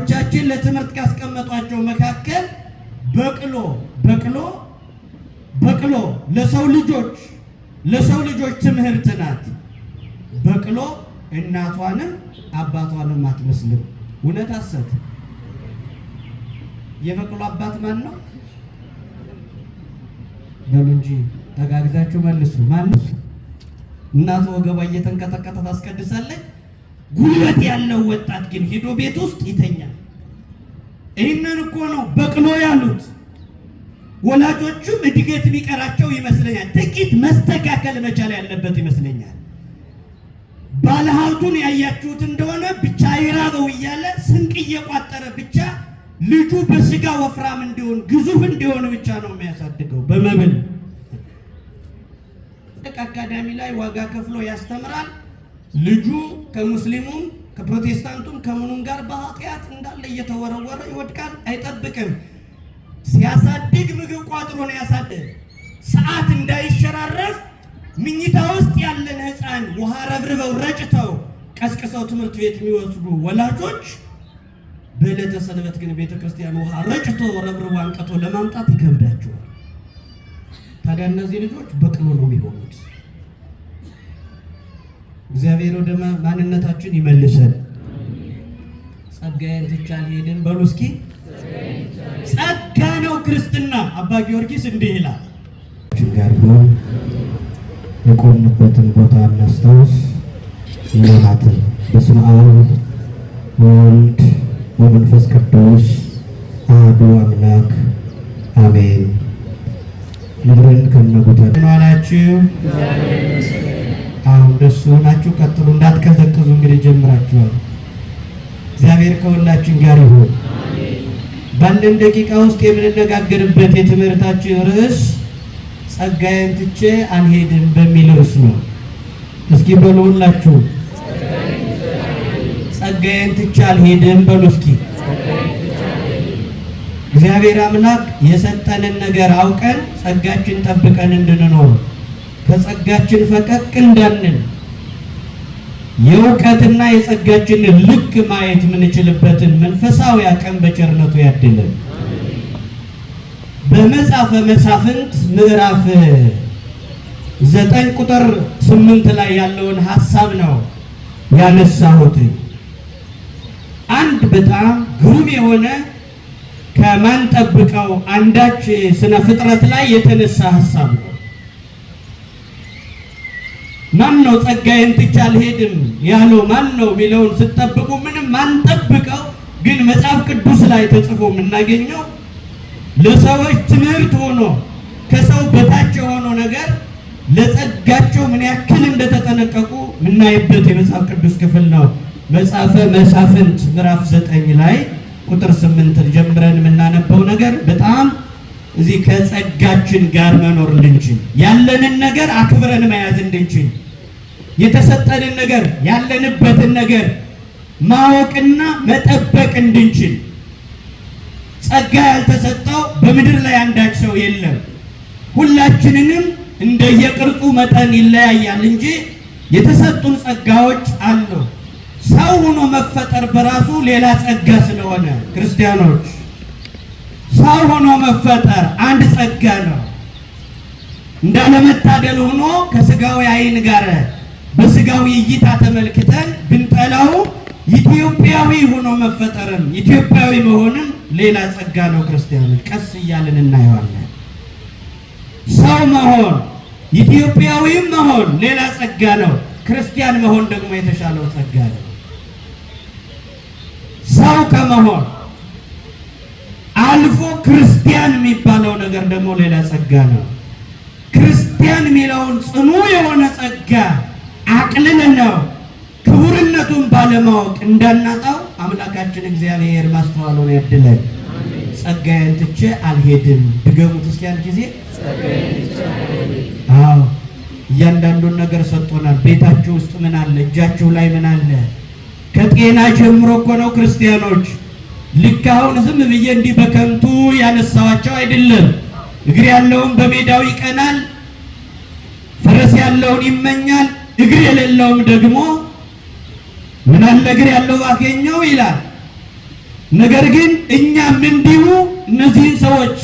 አባቶቻችን ለትምህርት ካስቀመጧቸው መካከል በቅሎ ለሰው ልጆች ትምህርት ናት። በቅሎ እናቷንም አባቷንም አትመስልም። እውነት ሐሰት? የበቅሎ አባት ማን ነው? በሉ እንጂ ተጋግዛችሁ መልሱ። ማን ነው? እናቱ ወገቧ እየተንቀጠቀጠ ታስቀድሳለች። ጉልበት ያለው ወጣት ግን ሄዶ ቤት ውስጥ ይተኛል። ይህንን እኮ ነው በቅሎ ያሉት። ወላጆቹም እድገት ቢቀራቸው ይመስለኛል፣ ጥቂት መስተካከል መቻል ያለበት ይመስለኛል። ባለሀብቱን ያያችሁት እንደሆነ ብቻ ይራበው እያለ ስንቅ እየቋጠረ ብቻ ልጁ በስጋ ወፍራም እንዲሆን ግዙፍ እንዲሆን ብቻ ነው የሚያሳድገው በመብል። አካዳሚ ላይ ዋጋ ከፍሎ ያስተምራል። ልጁ ከሙስሊሙም ከፕሮቴስታንቱም ከምኑም ጋር በኃጢአት እንዳለ እየተወረወረ ይወድቃል። አይጠብቅም። ሲያሳድግ ምግብ ቋጥሮ ነው ያሳድግ። ሰዓት እንዳይሸራረፍ ምኝታ ውስጥ ያለን ሕፃን ውሃ ረብርበው ረጭተው ቀስቅሰው ትምህርት ቤት የሚወስዱ ወላጆች በዕለተ ሰንበት ግን ቤተክርስቲያን ውሃ ረጭቶ ረብርቦ አንቀቶ ለማምጣት ይከብዳቸዋል። ታዲያ እነዚህ ልጆች በቅሎ ነው የሚሆኑት። እግዚአብሔር ወደ ማንነታችን ይመልሰን። ጸጋዬን ትቼ አልሄድም በሉ እስኪ። ጸጋ ነው ክርስትና። አባ ጊዮርጊስ እንዲህ ይላል። ጋር የቆምንበትን ቦታ እናስታውስ። ይላል በስመ አብ ወወልድ ወመንፈስ ቅዱስ አሐዱ አምላክ አሜን። ምድርን ከነጉታ ነዋላችሁ። አሁን ደስ ሆናችሁ ቀጥሉ፣ እንዳትቀዘቅዙ። እንግዲህ ጀምራችኋል። እግዚአብሔር ከሁላችን ጋር ይሁን። ባለን ደቂቃ ውስጥ የምንነጋገርበት የትምህርታችን ርዕስ ጸጋዬን ትቼ አልሄድም በሚል ርዕስ ነው። እስኪ በሉ ሁላችሁ ጸጋዬን ትቼ አልሄድም በሉ እስኪ። እግዚአብሔር አምላክ የሰጠንን ነገር አውቀን ጸጋችን ጠብቀን እንድንኖር ከጸጋችን ፈቀቅ እንዳንል የእውቀትና የጸጋችንን ልክ ማየት የምንችልበትን መንፈሳዊ አቅም በቸርነቱ ያድለን። በመጽሐፈ መሳፍንት ምዕራፍ 9 ቁጥር 8 ላይ ያለውን ሐሳብ ነው ያነሳሁት። አንድ በጣም ግሩም የሆነ ከማን ጠብቀው አንዳች ስነ ፍጥረት ላይ የተነሳ ሐሳብ ነው። ማን ነው ጸጋዬን ትቼ አልሄድም ያለው ማን ነው የሚለውን ስትጠብቁ ምንም ማንጠብቀው ግን መጽሐፍ ቅዱስ ላይ ተጽፎ የምናገኘው ለሰዎች ትምህርት ሆኖ ከሰው በታች የሆነው ነገር ለጸጋቸው ምን ያክል እንደተጠነቀቁ የምናይበት የመጽሐፍ ቅዱስ ክፍል ነው። መጽሐፈ መሳፍንት ምዕራፍ 9 ላይ ቁጥር 8 ጀምረን የምናነበው ነገር በጣም እዚህ ከጸጋችን ጋር መኖር እንድንችል ያለንን ነገር አክብረን መያዝ እንድንችል የተሰጠንን ነገር ያለንበትን ነገር ማወቅና መጠበቅ እንድንችል። ጸጋ ያልተሰጠው በምድር ላይ አንዳች ሰው የለም። ሁላችንንም እንደየቅርጹ መጠን ይለያያል እንጂ የተሰጡን ጸጋዎች አሉ። ሰው ሆኖ መፈጠር በራሱ ሌላ ጸጋ ስለሆነ ክርስቲያኖች ሰው ሆኖ መፈጠር አንድ ጸጋ ነው። እንዳለመታደል ሆኖ ከስጋዊ ዓይን ጋር በስጋዊ እይታ ተመልክተን ብንጠላው ኢትዮጵያዊ ሆኖ መፈጠርም ኢትዮጵያዊ መሆንም ሌላ ጸጋ ነው። ክርስቲያኖች ቀስ እያልን እናየዋለን። ሰው መሆን ኢትዮጵያዊም መሆን ሌላ ጸጋ ነው። ክርስቲያን መሆን ደግሞ የተሻለው ጸጋ ነው። ሰው ከመሆን አልፎ ክርስቲያን የሚባለው ነገር ደግሞ ሌላ ጸጋ ነው። ክርስቲያን የሚለውን ጽኑ የሆነ ጸጋ አቅልለን ነው ክቡርነቱን ባለማወቅ እንዳናጣው አምላካችን እግዚአብሔር ማስተዋሉን ያድለን። ጸጋዬን ትቼ አልሄድም። ድገሙት እስኪ አንድ ጊዜ። አዎ እያንዳንዱን ነገር ሰጥቶናል። ቤታችሁ ውስጥ ምን አለ? እጃችሁ ላይ ምን አለ? ከጤና ጀምሮ እኮ ነው ክርስቲያኖች። ልክ አሁን ዝም ብዬ እንዲህ በከንቱ ያነሳዋቸው አይደለም። እግር ያለውን በሜዳው ይቀናል፣ ፈረስ ያለውን ይመኛል፣ እግር የሌለውም ደግሞ ምን አለ እግር ያለው ባገኘው ይላል። ነገር ግን እኛም እንዲሁ እነዚህን ሰዎች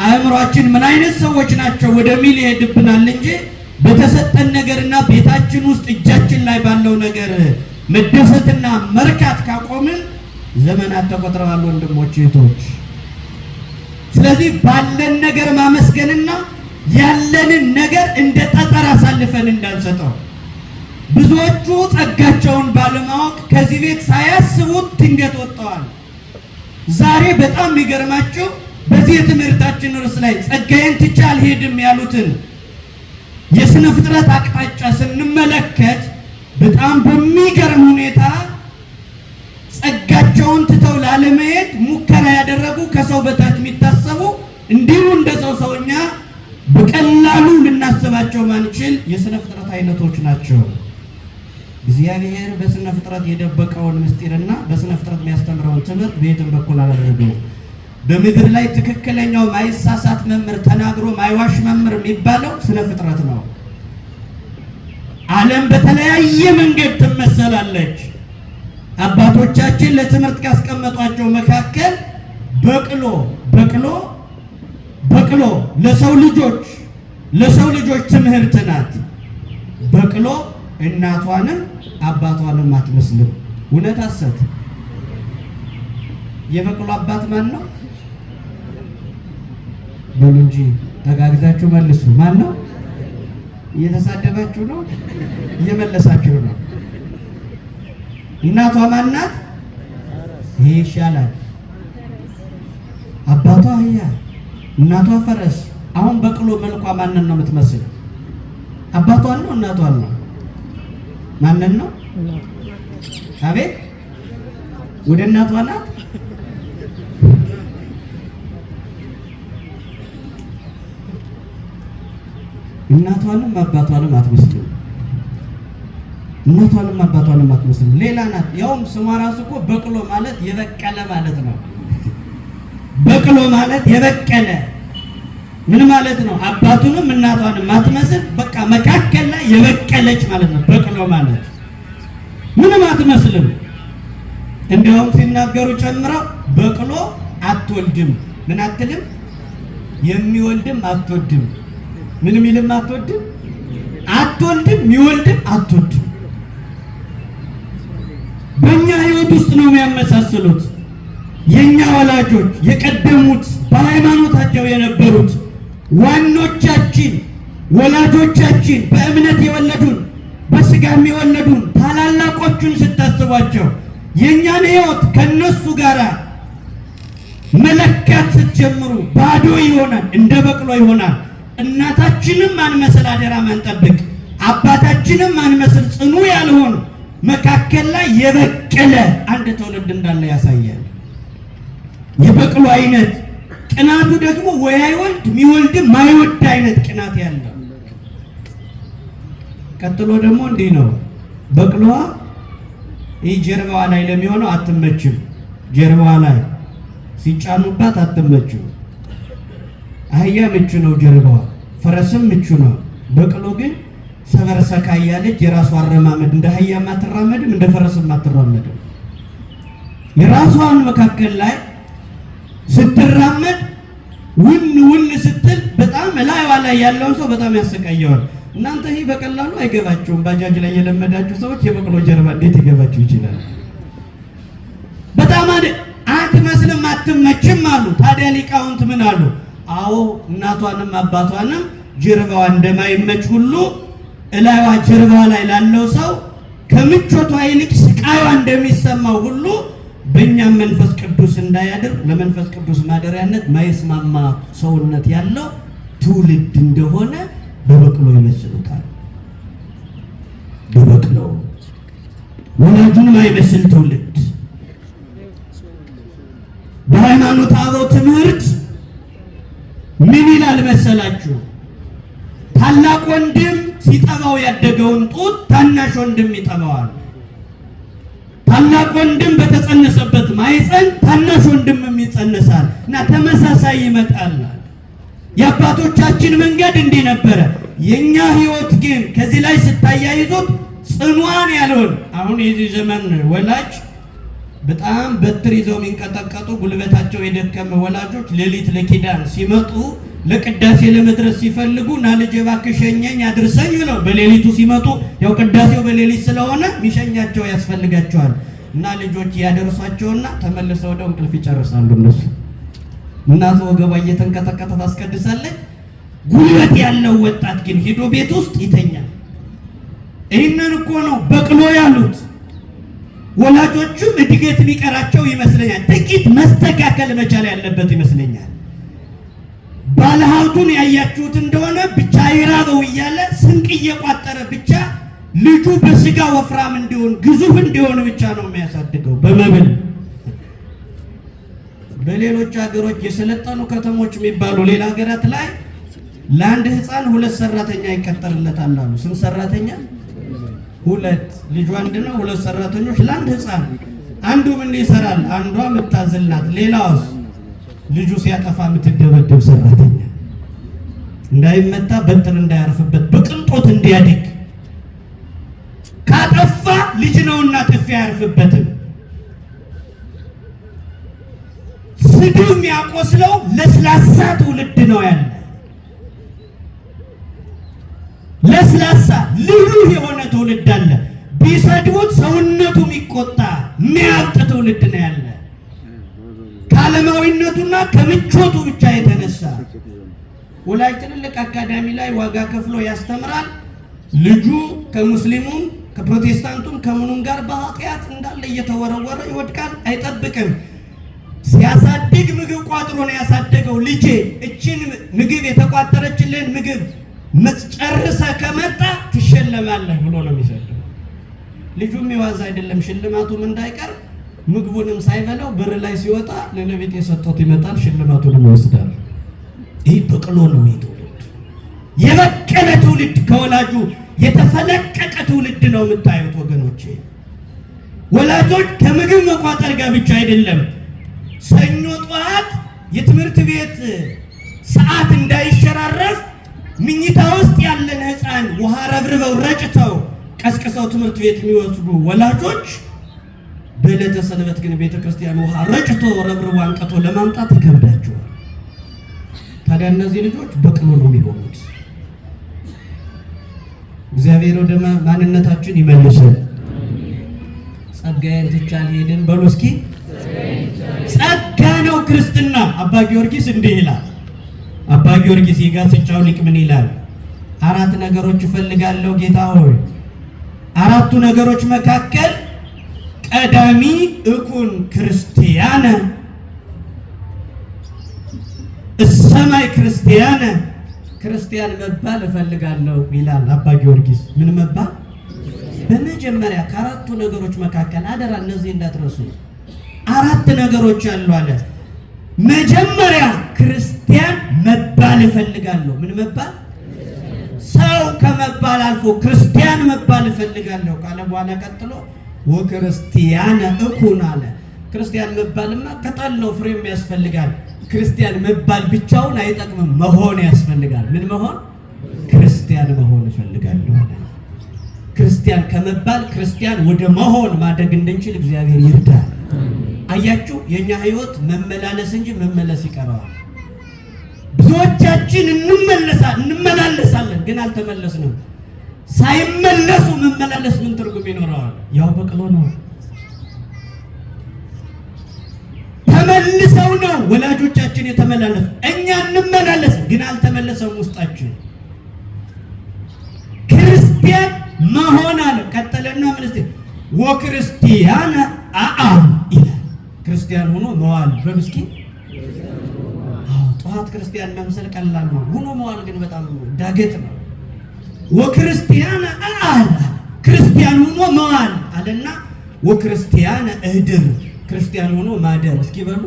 አእምሯችን ምን አይነት ሰዎች ናቸው ወደሚል ይሄድብናል እንጂ በተሰጠን ነገርና ቤታችን ውስጥ እጃችን ላይ ባለው ነገር መደሰትና መርካት ካቆምን ዘመናት ተቆጥረዋል ወንድሞች እህቶች። ስለዚህ ባለን ነገር ማመስገንና ያለንን ነገር እንደ ጠጠር አሳልፈን እንዳንሰጠው። ብዙዎቹ ጸጋቸውን ባለማወቅ ከዚህ ቤት ሳያስቡት ድንገት ወጥተዋል። ዛሬ በጣም የሚገርማቸው በዚህ የትምህርታችን ርዕስ ላይ ጸጋዬን ትቼ አልሄድም ያሉትን የሥነ ፍጥረት አቅጣጫ ስንመለከት በጣም በሚገርም ሁኔታ ጸጋቸውን ትተው ላለመሄድ ሙከራ ያደረጉ ከሰው በታች የሚታሰቡ እንዲሁ እንደ ሰውኛ በቀላሉ ልናስባቸው ማንችል የሥነ ፍጥረት አይነቶች ናቸው። እግዚአብሔር በሥነ ፍጥረት የደበቀውን ምስጢርና በሥነ ፍጥረት የሚያስተምረውን ትምህርት በየትም በኩል አላደረገው። በምድር ላይ ትክክለኛው ማይሳሳት መምህር ተናግሮ ማይዋሽ መምህር የሚባለው ሥነ ፍጥረት ነው። ዓለም በተለያየ መንገድ ትመሰላለች። አባቶቻችን ለትምህርት ካስቀመጧቸው መካከል በቅሎ ለሰው ልጆች ትምህርት ናት። በቅሎ እናቷንም አባቷንም አትመስልም። እውነት ሐሰት? የበቅሎ አባት ማን ነው? በሉ እንጂ ተጋግዛችሁ መልሱ። ማን ነው? እየተሳደባችሁ ነው? እየመለሳችሁ ነው? እናቷ ማን ናት? ይሄ ይሻላል። አባቷ አህያ፣ እናቷ ፈረስ። አሁን በቅሎ መልኳ ማንን ነው የምትመስል? አባቷን ነው እናቷን ነው? ማንን ነው? አቤት፣ ወደ እናቷ ናት። እናቷንም አባቷንም አትመስልም። እናቷንም አባቷንም አትመስልም። ሌላ ናት። ያውም ስሟ ራሱ እኮ በቅሎ ማለት የበቀለ ማለት ነው። በቅሎ ማለት የበቀለ ምን ማለት ነው? አባቱንም እናቷንም አትመስል፣ በቃ መካከል ላይ የበቀለች ማለት ነው። በቅሎ ማለት ምንም አትመስልም። እንዲያውም ሲናገሩ ጨምረው በቅሎ አትወልድም። ምን አትልም? የሚወልድም አትወድም። ምንም ይልም አትወድም፣ አትወልድም፣ የሚወልድም አትወድም። በእኛ ሕይወት ውስጥ ነው የሚያመሳስሉት። የእኛ ወላጆች የቀደሙት በሃይማኖታቸው የነበሩት ዋኖቻችን ወላጆቻችን በእምነት የወለዱን በስጋም የወለዱን ታላላቆቹን ስታስቧቸው የእኛን ሕይወት ከነሱ ጋር መለካት ስትጀምሩ ባዶ ይሆናል፣ እንደ በቅሎ ይሆናል። እናታችንም ማንመስል አደራ ማንጠብቅ፣ አባታችንም ማንመስል ጽኑ ያልሆን መካከል ላይ የበቀለ አንድ ትውልድ እንዳለ ያሳያል። የበቅሎ አይነት ቅናቱ ደግሞ ወይ አይወልድ የሚወልድም ማይወድ አይነት ቅናት ያለው። ቀጥሎ ደግሞ እንዲህ ነው። በቅሎዋ ይህ ጀርባዋ ላይ ለሚሆነው አትመችም። ጀርባዋ ላይ ሲጫኑባት አትመችም። አህያ ምቹ ነው ጀርባዋ፣ ፈረስም ምቹ ነው። በቅሎ ግን ሰበርሰካ ያለች የራሷ አረማመድ፣ እንደ አህያም አትራመድም፣ እንደ ፈረስም አትራመድም። የራሷን መካከል ላይ ስትራመድ ውን ስትል በጣም ላይዋ ላይ ያለውን ሰው በጣም ያሰቃየዋል። እናንተ ይህ በቀላሉ አይገባችሁም። ባጃጅ ላይ የለመዳችሁ ሰዎች የበቅሎ ጀርባ እንዴት ይገባችሁ ይችላል? በጣም አትመስልም፣ አትመችም አሉ። ታዲያ ሊቃውንት ምን አሉ? አዎ እናቷንም አባቷንም ጀርባዋ እንደማይመች ሁሉ እላይዋ ጀርባዋ ላይ ላለው ሰው ከምቾቷ ይልቅ ስቃይዋ እንደሚሰማው ሁሉ በእኛም መንፈስ ቅዱስ እንዳያድር ለመንፈስ ቅዱስ ማደሪያነት ማይስማማ ሰውነት ያለው ትውልድ እንደሆነ በበቅሎ ይመስሉታል። በበቅሎ ወላጁን ማይመስል ትውልድ። በሃይማኖት አበው ትምህርት ምን ይላል መሰላችሁ? ታላቅ ወንድም ሲጠባው ያደገውን ጡት ታናሽ ወንድም ይጠባዋል። ታላቅ ወንድም በተጸነሰበት ማይፀን ታናሽ ወንድምም ይጸነሳል እና ተመሳሳይ ይመጣል። የአባቶቻችን መንገድ እንዲህ ነበረ። የኛ ሕይወት ግን ከዚህ ላይ ስታያይዙት ጽኗን ያለውን አሁን የዚህ ዘመን ወላጅ በጣም በትር ይዘው የሚንቀጠቀጡ ጉልበታቸው የደከመ ወላጆች ሌሊት ለኪዳን ሲመጡ ለቅዳሴ ለመድረስ ሲፈልጉ ና ልጄ እባክህ ሸኘኝ አድርሰኝ ብለው በሌሊቱ ሲመጡ ያው ቅዳሴው በሌሊት ስለሆነ ሚሸኛቸው ያስፈልጋቸዋል እና ልጆች ያደርሷቸውና ተመልሰው ወደ እንቅልፍ ይጨርሳሉ። እነሱ እናቱ ወገቧ እየተንቀጠቀጠ ታስቀድሳለች። ጉልበት ያለው ወጣት ግን ሄዶ ቤት ውስጥ ይተኛል። ይህንን እኮ ነው በቅሎ ያሉት። ወላጆቹም እድገት የሚቀራቸው ይመስለኛል። ጥቂት መስተካከል መቻል ያለበት ይመስለኛል። ባለሀብቱን ያያችሁት እንደሆነ ብቻ ይራበው እያለ ስንቅ እየቋጠረ ብቻ ልጁ በስጋ ወፍራም እንዲሆን ግዙፍ እንዲሆን ብቻ ነው የሚያሳድገው በመብል። በሌሎች ሀገሮች የሰለጠኑ ከተሞች የሚባሉ ሌላ ሀገራት ላይ ለአንድ ህፃን 2 ሰራተኛ ይቀጠርለታል አሉ። ስንት ሰራተኛ? 2። ልጁ አንድ ነው፣ 2 ሰራተኞች ለአንድ ህፃን። አንዱ ምን ይሰራል? አንዷ የምታዝልናት፣ ሌላውስ ልጁ ሲያጠፋ የምትደበደብ ሰራተኛ፣ እንዳይመታ በትር እንዳያርፍበት በቅንጦት እንዲያድግ። ካጠፋ ልጅ ነውና ጥፊ አያርፍበትም። ስድብ የሚያቆስለው ለስላሳ ትውልድ ነው ያለ። ለስላሳ ልሉህ የሆነ ትውልድ አለ። ቢሰድቡት ሰውነቱ የሚቆጣ የሚያብጥ ትውልድ ነው ያለ። ከዓለማዊነቱና ከምቾቱ ብቻ የተነሳ ወላጅ ትልልቅ አካዳሚ ላይ ዋጋ ከፍሎ ያስተምራል። ልጁ ከሙስሊሙም ከፕሮቴስታንቱም ከምኑም ጋር በኃጢአት እንዳለ እየተወረወረ ይወድቃል። አይጠብቅም። ሲያሳድግ ምግብ ቋጥሮ ነው ያሳደገው። ልጄ እችን ምግብ የተቋጠረችልን ምግብ መጨረሰ ከመጣ ትሸለማለህ ብሎ ነው የሚሰደው። ልጁም የዋዛ አይደለም። ሽልማቱም እንዳይቀር ምግቡንም ሳይበላው በር ላይ ሲወጣ ለለቤት የሰጠት ይመጣል፣ ሽልማቱንም ይወስዳል። ይህ በቅሎ ነው። ትውልድ የበቀለ ትውልድ ከወላጁ የተፈለቀቀ ትውልድ ነው የምታዩት ወገኖቼ። ወላጆች ከምግብ መቋጠር ጋር ብቻ አይደለም። ሰኞ ጠዋት የትምህርት ቤት ሰዓት እንዳይሸራረፍ ምኝታ ውስጥ ያለን ህፃን ውሃ ረብርበው ረጭተው ቀስቅሰው ትምህርት ቤት የሚወስዱ ወላጆች በዕለተ ሰንበት ግን ቤተክርስቲያን ውሃ ረጭቶ ረብርቦ አንቀቶ ለማምጣት ይከብዳቸዋል። ታዲያ እነዚህ ልጆች በቅሎ ነው የሚሆኑት። እግዚአብሔር ወደ ማንነታችን ይመልሰን። ጸጋዬን ትቼ አልሄድም በሉ እስኪ። ጸጋ ነው ክርስትና። አባ ጊዮርጊስ እንዲህ ይላል። አባ ጊዮርጊስ የጋስጫው ሊቅ ምን ይላል? 4 ነገሮች እፈልጋለሁ ጌታ ሆይ። 4ቱ ነገሮች መካከል ቀዳሚ እኩን ክርስቲያነ እሰማይ ክርስቲያነ፣ ክርስቲያን መባል እፈልጋለሁ ይላል አባ ጊዮርጊስ። ምን መባል? በመጀመሪያ ከ4ቱ ነገሮች መካከል አደራ እነዚህ እንዳትረሱ። 4 ነገሮች አሉ አለ። መጀመሪያ ክርስቲያን መባል እፈልጋለሁ። ምን መባል? ሰው ከመባል አልፎ ክርስቲያን መባል እፈልጋለሁ ካለ በኋላ ቀጥሎ ወክርስቲያነ እኩን አለ። ክርስቲያን መባልማ ቅጠል ነው፣ ፍሬም ያስፈልጋል። ክርስቲያን መባል ብቻውን አይጠቅምም፣ መሆን ያስፈልጋል። ምን መሆን? ክርስቲያን መሆን እፈልጋለሁ አለ። ክርስቲያን ከመባል ክርስቲያን ወደ መሆን ማደግ እንድንችል እግዚአብሔር ይርዳል። አያችሁ፣ የኛ ህይወት መመላለስ እንጂ መመለስ ይቀረዋል። ብዙዎቻችን እንመላለሳለን ግን አልተመለስንም። ሳይመለሱ መመላለስ ምን ትርጉም ይኖረዋል? ያው በቅሎ ነው። ተመልሰው ነው ወላጆቻችን የተመላለሱ። እኛ እንመላለስ ግን አልተመለሰም ውስጣችን። ክርስቲያን መሆን አለ። ቀጠለና ምንስቲ ወክርስቲያነ አአም ይላል። ክርስቲያን ሆኖ መዋል በምስኪ ጠዋት ክርስቲያን መምሰል ቀላል ነው። ሆኖ መዋል ግን በጣም ዳገት ነው። ወክርስቲያነ አአል ክርስቲያን ሆኖ መዋል አለና ወክርስቲያነ እህድር ክርስቲያን ሆኖ ማደር። እስኪ በሉ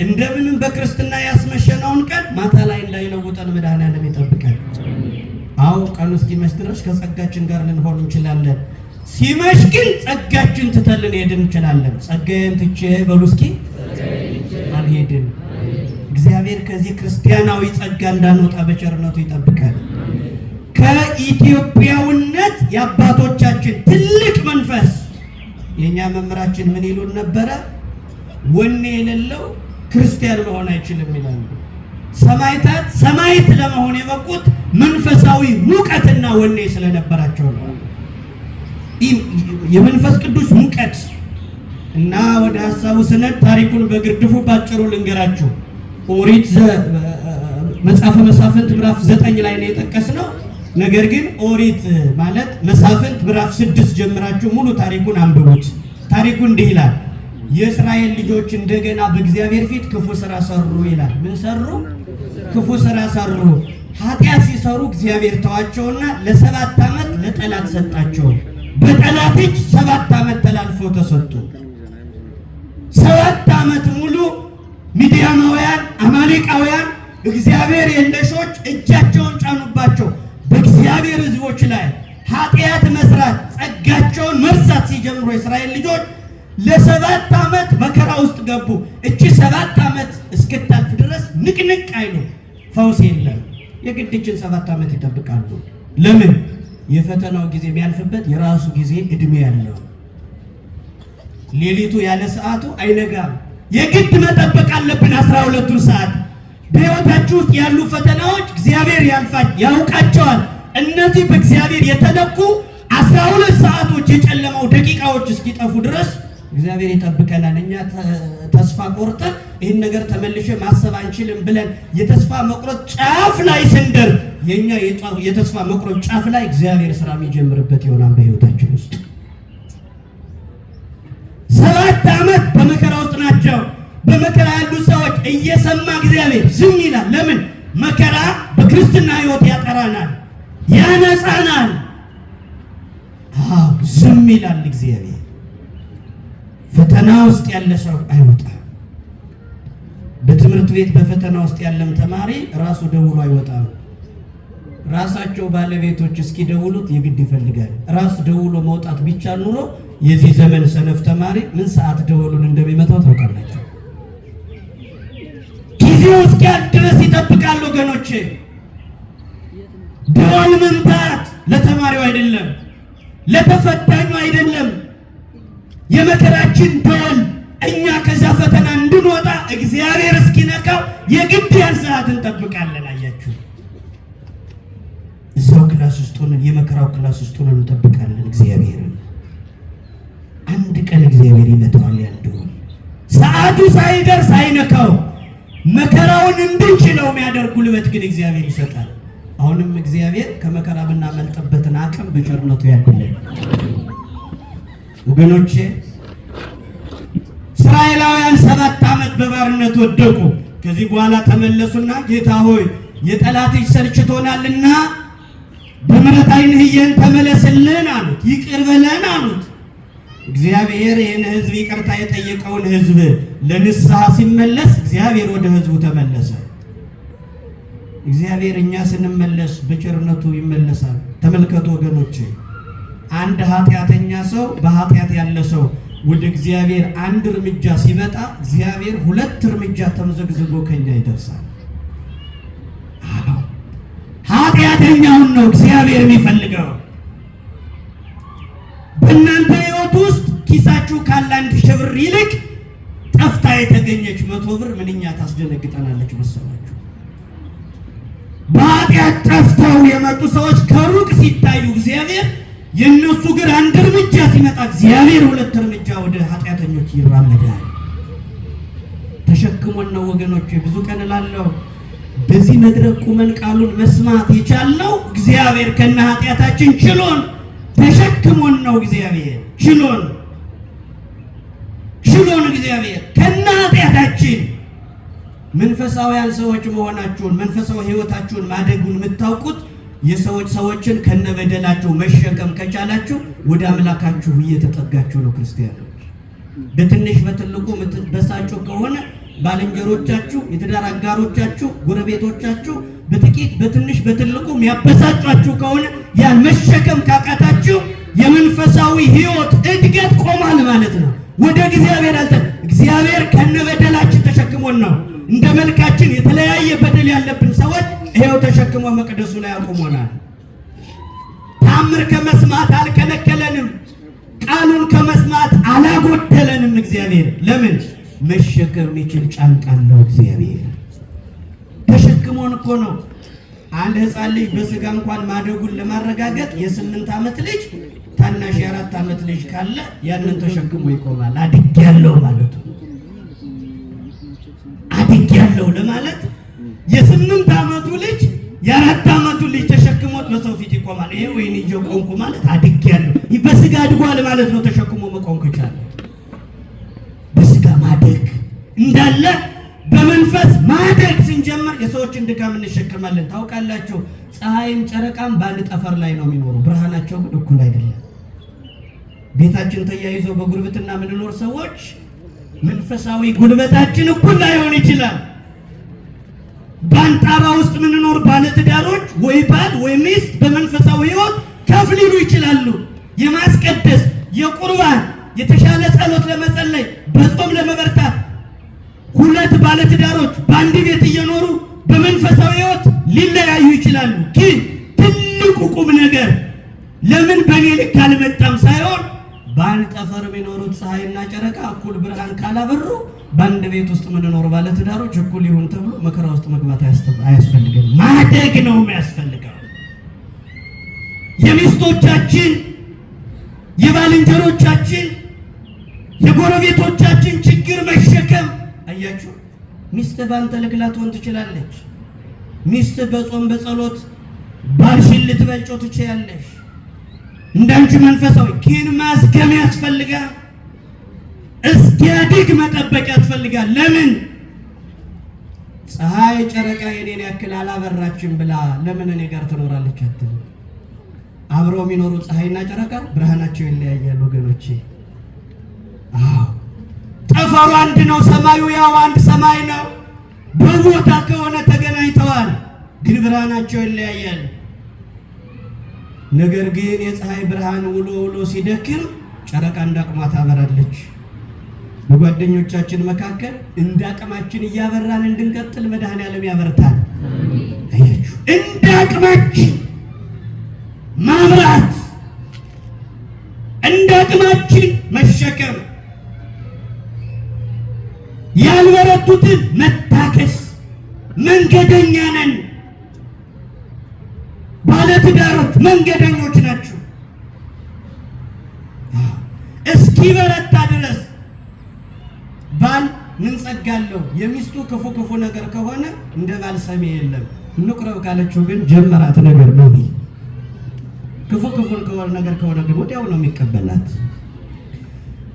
እንደምንም በክርስትና ያስመሸነውን ቀን ማታ ላይ እንዳይለውጠን መድኃኔዓለም ይጠብቀን። አዎ ቀኑ እስኪመሽ ድረስ ከጸጋችን ጋር ልንሆን እንችላለን። ሲመሽ ግን ጸጋችን ትተን ልንሄድ እንችላለን። ጸጋዬን ትቼ በሉ እስኪ አልሄድም። እግዚአብሔር ከዚህ ክርስቲያናዊ ጸጋ እንዳንወጣ በቸርነቱ ይጠብቃል። ከኢትዮጵያውነት የአባቶቻችን ትልቅ መንፈስ የኛ መምህራችን ምን ይሉን ነበረ? ወኔ የሌለው ክርስቲያን መሆን አይችልም ይላሉ። ሰማዕታት ሰማዕት ለመሆን የበቁት መንፈሳዊ ሙቀትና ወኔ ስለነበራቸው ነው። የመንፈስ ቅዱስ ሙቀት እና ወደ ሐሳቡ ስነድ ታሪኩን በግርድፉ ባጭሩ ልንገራችሁ። ኦሪት መጽሐፈ መሳፍንት ምዕራፍ 9 ላይ ነው የጠቀስነው። ነገር ግን ኦሪት ማለት መሳፍንት ምዕራፍ 6 ጀምራችሁ ሙሉ ታሪኩን አንብቡት። ታሪኩ እንዲህ ይላል። የእስራኤል ልጆች እንደገና በእግዚአብሔር ፊት ክፉ ስራ ሰሩ ይላል። ምን ሰሩ? ክፉ ስራ ሰሩ። ኃጢአት ሲሰሩ እግዚአብሔር ተዋቸውና ለ7 ዓመት ለጠላት ሰጣቸው። በጠላት እጅ 7 ዓመት ተላልፈው ተሰጡ። 7 ዓመት ሙሉ ሚዲያማውያን፣ አማሌቃውያን እግዚአብሔር የለሾች እጃቸውን ጫኑባቸው። በእግዚአብሔር ሕዝቦች ላይ ኃጢአት መስራት፣ ጸጋቸውን መርሳት ሲጀምሩ የእስራኤል ልጆች ለ7 ዓመት መከራ ውስጥ ገቡ። እቺ 7 ዓመት እስክታልፍ ድረስ ንቅንቅ አይሉ፣ ፈውስ የለም። የግድችን 7 ዓመት ይጠብቃሉ። ለምን? የፈተናው ጊዜ የሚያልፍበት የራሱ ጊዜ እድሜ ያለው። ሌሊቱ ያለ ሰዓቱ አይነጋም። የግድ መጠበቅ አለብን 12ቱን ሰዓት። በሕይወታችሁ ውስጥ ያሉ ፈተናዎች እግዚአብሔር ያውቃቸዋል። እነዚህ በእግዚአብሔር የተለኩ 12 ሰዓቶች የጨለማው ደቂቃዎች እስኪጠፉ ድረስ እግዚአብሔር ይጠብቀናል። እኛ ተስፋ ቆርጠን ይህን ነገር ተመልሼ ማሰብ አንችልም ብለን የተስፋ መቁረጥ ጫፍ ላይ ስንደርስ የኛ የተስፋ መቁረጥ ጫፍ ላይ እግዚአብሔር ስራ የሚጀምርበት ይሆናል በሕይወታችን ውስጥ። 7 ዓመት በመከራ ውስጥ ናቸው። በመከራ ያሉ ሰዎች እየሰማ እግዚአብሔር ዝም ይላል። ለምን? መከራ በክርስትና ሕይወት ያጠራናል፣ ያነጻናል። ዝም ይላል እግዚአብሔር። ፈተና ውስጥ ያለ ሰው አይወጣም። በትምህርት ቤት በፈተና ውስጥ ያለም ተማሪ ራሱ ደውሎ አይወጣም። ራሳቸው ባለቤቶች እስኪደውሉት የግድ ይፈልጋል። ራሱ ደውሎ መውጣት ቢቻል ኑሮ የዚህ ዘመን ሰነፍ ተማሪ ምን ሰዓት ደወሉን እንደሚመታው ታውቃላችሁ። ጊዜው እስኪያልፍ ድረስ ይጠብቃል ወገኖቼ። ደወል መምታት ለተማሪው አይደለም፣ ለተፈታኙ አይደለም። የመከራችን ደወል እኛ ከዛ ፈተና እንድንወጣ እግዚአብሔር እስኪነካው የግድ ያን ሰዓት እንጠብቃለን። አያችሁ፣ እዛው ክላስ ውስጥ ሆነን የመከራው ክላስ ውስጥ ሆነን እንጠብቃለን እግዚአብሔርን። አንድ ቀን እግዚአብሔር ይመታዋል ያን ደወል። ሰዓቱ ሳይደርስ አይነካው። መከራውን እንድንችለው የሚያደርግ ጉልበት ግን እግዚአብሔር ይሰጣል። አሁንም እግዚአብሔር ከመከራ ብናመልጥበትን አቅም በቸርነቱ ያድለን። ወገኖቼ እስራኤላውያን 7 ዓመት በባርነት ወደቁ። ከዚህ በኋላ ተመለሱና ጌታ ሆይ የጠላት እጅ ሰልችቶናልና በምሕረት ዓይንህ እየን ተመለስልን አሉት። ይቅር በለን አሉት። እግዚአብሔር ይህን ሕዝብ ይቅርታ የጠየቀውን ሕዝብ ለንስሐ ሲመለስ እግዚአብሔር ወደ ሕዝቡ ተመለሰ። እግዚአብሔር እኛ ስንመለስ በቸርነቱ ይመለሳል። ተመልከቱ ወገኖቼ፣ አንድ ኃጢአተኛ ሰው በኃጢአት ያለ ሰው ወደ እግዚአብሔር አንድ እርምጃ ሲመጣ እግዚአብሔር 2 እርምጃ ተምዘግዝጎ ከኛ ይደርሳል። ኃጢአተኛውን ነው እግዚአብሔር የሚፈልገው። በእናንተ ሕይወት ውስጥ ኪሳችሁ ካለ 1,000 ብር ይልቅ ጠፍታ የተገኘች 100 ብር ምንኛ ታስደነግጠናለች መሰላችሁ? በኃጢአት ጠፍተው የመጡ ሰዎች ከሩቅ ሲታዩ እግዚአብሔር የእነሱ ግን 1 እርምጃ ሲመጣ እግዚአብሔር 2 እርምጃ ወደ ኃጢአተኞች ይራመዳል። ተሸክሞን ነው ወገኖች። ብዙ ቀን እላለሁ በዚህ መድረክ ቁመን ቃሉን መስማት የቻልነው እግዚአብሔር ከነ ኃጢአታችን ችሎን ተሸክሞን ነው። እግዚአብሔር ችሎን እግዚአብሔር ከነ ኃጢአታችን። መንፈሳውያን ሰዎች መሆናችሁን መንፈሳዊ ሕይወታችሁን ማደጉን የምታውቁት ሰዎችን ከነበደላቸው መሸከም ከቻላችሁ ወደ አምላካችሁ እየተጠጋችሁ ነው። ክርስቲያኖች በትንሽ በትልቁ የምትበሳጩ ከሆነ ባልንጀሮቻችሁ፣ የትዳር አጋሮቻችሁ፣ ጎረቤቶቻችሁ በጥቂት በትንሽ በትልቁ የሚያበሳጫችሁ ከሆነ ያን መሸከም ካቃታችሁ የመንፈሳዊ ሕይወት እድገት ቆማል ማለት ነው። ወደ እግዚአብሔር ከነበደላችን ተሸክሞን ነው። እንደ መልካችን የተለያየ በደል ያለብን ሰዎች ይሄው ተሸክሞ መቅደሱ ላይ አቁሞናል። ታምር ከመስማት አልከለከለንም። ቃል ቃሉን ከመስማት አላጎደለንም እግዚአብሔር። ለምን? መሸከም የሚችል ጫንቃ አለው እግዚአብሔር። ተሸክሞን እኮ ነው። አንድ ሕፃን ልጅ በስጋ እንኳን ማደጉን ለማረጋገጥ የ8 ዓመት ልጅ ታናሽ የ4 ዓመት ልጅ ካለ ያንን ተሸክሞ ይቆማል። አድጌያለሁ ማለት ነው። አድጌያለሁ ለማለት የ8 ዓመቱ ልጅ የ4 ዓመቱ ልጅ ተሸክሞት በሰው ፊት ይቆማል። ይሄ ወይን ይዤ ቆምኩ ማለት አድጌያለሁ። በስጋ አድጓል ማለት ነው። ተሸክሞ መቆም ከቻለ በስጋ ማደግ እንዳለ በመንፈስ ማደግ ስንጀምር የሰዎችን ድካም እንሸከማለን። ታውቃላችሁ፣ ፀሐይም ጨረቃም በአንድ ጠፈር ላይ ነው የሚኖሩ፣ ብርሃናቸው ግን እኩል አይደለም። ቤታችን ተያይዞ በጉርብትና የምንኖር ሰዎች መንፈሳዊ ጉልበታችን እኩል ላይሆን ይችላል። በአንጣራ ውስጥ የምንኖር ባለትዳሮች ወይ ባል ወይ ሚስት በመንፈሳዊ ሕይወት ከፍ ሊሉ ይችላሉ። የማስቀደስ የቁርባን የተሻለ ጸሎት ለመጸለይ በጾም ለመበርታት ሁለት ባለትዳሮች በአንድ ቤት እየኖሩ በመንፈሳዊ ሕይወት ሊለያዩ ይችላሉ። ግን ትልቁ ቁም ነገር ለምን በእኔ ልክ አልመጣም ሳይሆን በአንድ ጠፈር የሚኖሩት ፀሐይና ጨረቃ እኩል ብርሃን ካላበሩ በአንድ ቤት ውስጥ የምንኖር ባለትዳሮች እኩል ይሁን ተብሎ መከራ ውስጥ መግባት አያስፈልግም። ማደግ ነው የሚያስፈልገው። የሚስቶቻችን፣ የባልንጀሮቻችን፣ የጎረቤቶቻችን ችግር መሸከም። አያችሁ፣ ሚስት ባንተ ልክ ላትሆን ትችላለች። ሚስት በጾም በጸሎት ባልሽን ልትበልጪው ትችያለሽ። እንዳንቺ መንፈሳዊ ግን ማስገም ያስፈልጋል። እስኪያድግ መጠበቅ ያስፈልጋል። ለምን? ፀሐይ ጨረቃ የኔን ያክል አላበራችም ብላ ለምን እኔ ጋር ትኖራለች አትልም። አብረው የሚኖሩ ፀሐይና ጨረቃ ብርሃናቸው ይለያያል ወገኖቼ። አዎ ጠፈሩ አንድ ነው፣ ሰማዩ ያው አንድ ሰማይ ነው። በቦታ ከሆነ ተገናኝተዋል፣ ግን ብርሃናቸው ይለያያል። ነገር ግን የፀሐይ ብርሃን ውሎ ውሎ ሲደክም ጨረቃ እንዳቅሟ ታበራለች። በጓደኞቻችን መካከል እንዳቅማችን እያበራን እንድንቀጥል መድኃኔዓለም ያበርታል። አያችሁ፣ እንዳቅማችን ማብራት፣ እንዳቅማችን መሸከም፣ ያልበረቱትን መታከስ። መንገደኛ ነን። ባለትዳሮች መንገደኞች ናቸው። እስኪ በረታ ድረስ ባል ምን ጸጋለው? የሚስቱ ክፉ ክፉ ነገር ከሆነ እንደ ባል ሰሚ የለም። እንቁረብ ካለችው ግን ጀመራት ነገር ነው። ክፉ ክፉ ነገር ከሆነ ግን ወዲያው ነው የሚቀበላት።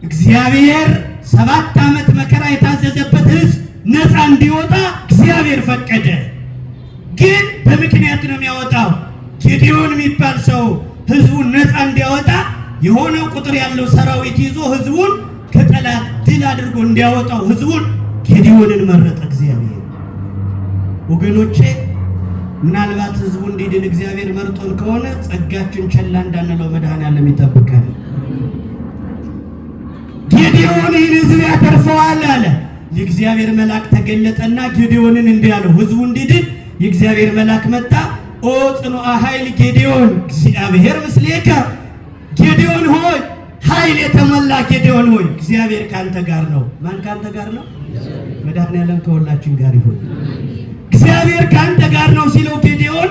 እግዚአብሔር 7 ዓመት መከራ የታዘዘበት ሕዝብ ነፃ እንዲወጣ እግዚአብሔር ፈቀደ። ግን በምክንያት ነው የሚያወጣው። ጌዲዮን የሚባል ሰው ሕዝቡን ነፃ እንዲያወጣ የሆነ ቁጥር ያለው ሰራዊት ይዞ ሕዝቡን ከጠላት ድል አድርጎ እንዲያወጣው ሕዝቡን ጌዲዮንን መረጠ እግዚአብሔር። ወገኖቼ ምናልባት ሕዝቡ እንዲድን እግዚአብሔር መርጦን ከሆነ ጸጋችን ቸላ እንዳንለው መድኃኔዓለም ይጠብቃል። ጌዲዮን ይህን ሕዝብ ያተርፈዋል አለ። የእግዚአብሔር መልአክ ተገለጠና ጌዲዮንን እንዲህ አለው፣ ሕዝቡ እንዲድን የእግዚአብሔር መልአክ መጣ። ኦ ጽኑዓ ኃይል ጌዲዮን እግዚአብሔር ምስሌከ፣ ጌዲዮን ሆይ ኃይል የተሞላ ጌዲዮን ሆይ እግዚአብሔር ካንተ ጋር ነው። ማን ካንተ ጋር ነው? መድኃኔዓለም ከሁላችን ጋር ይሁን። እግዚአብሔር ካንተ ጋር ነው ሲለው ጌዲዮን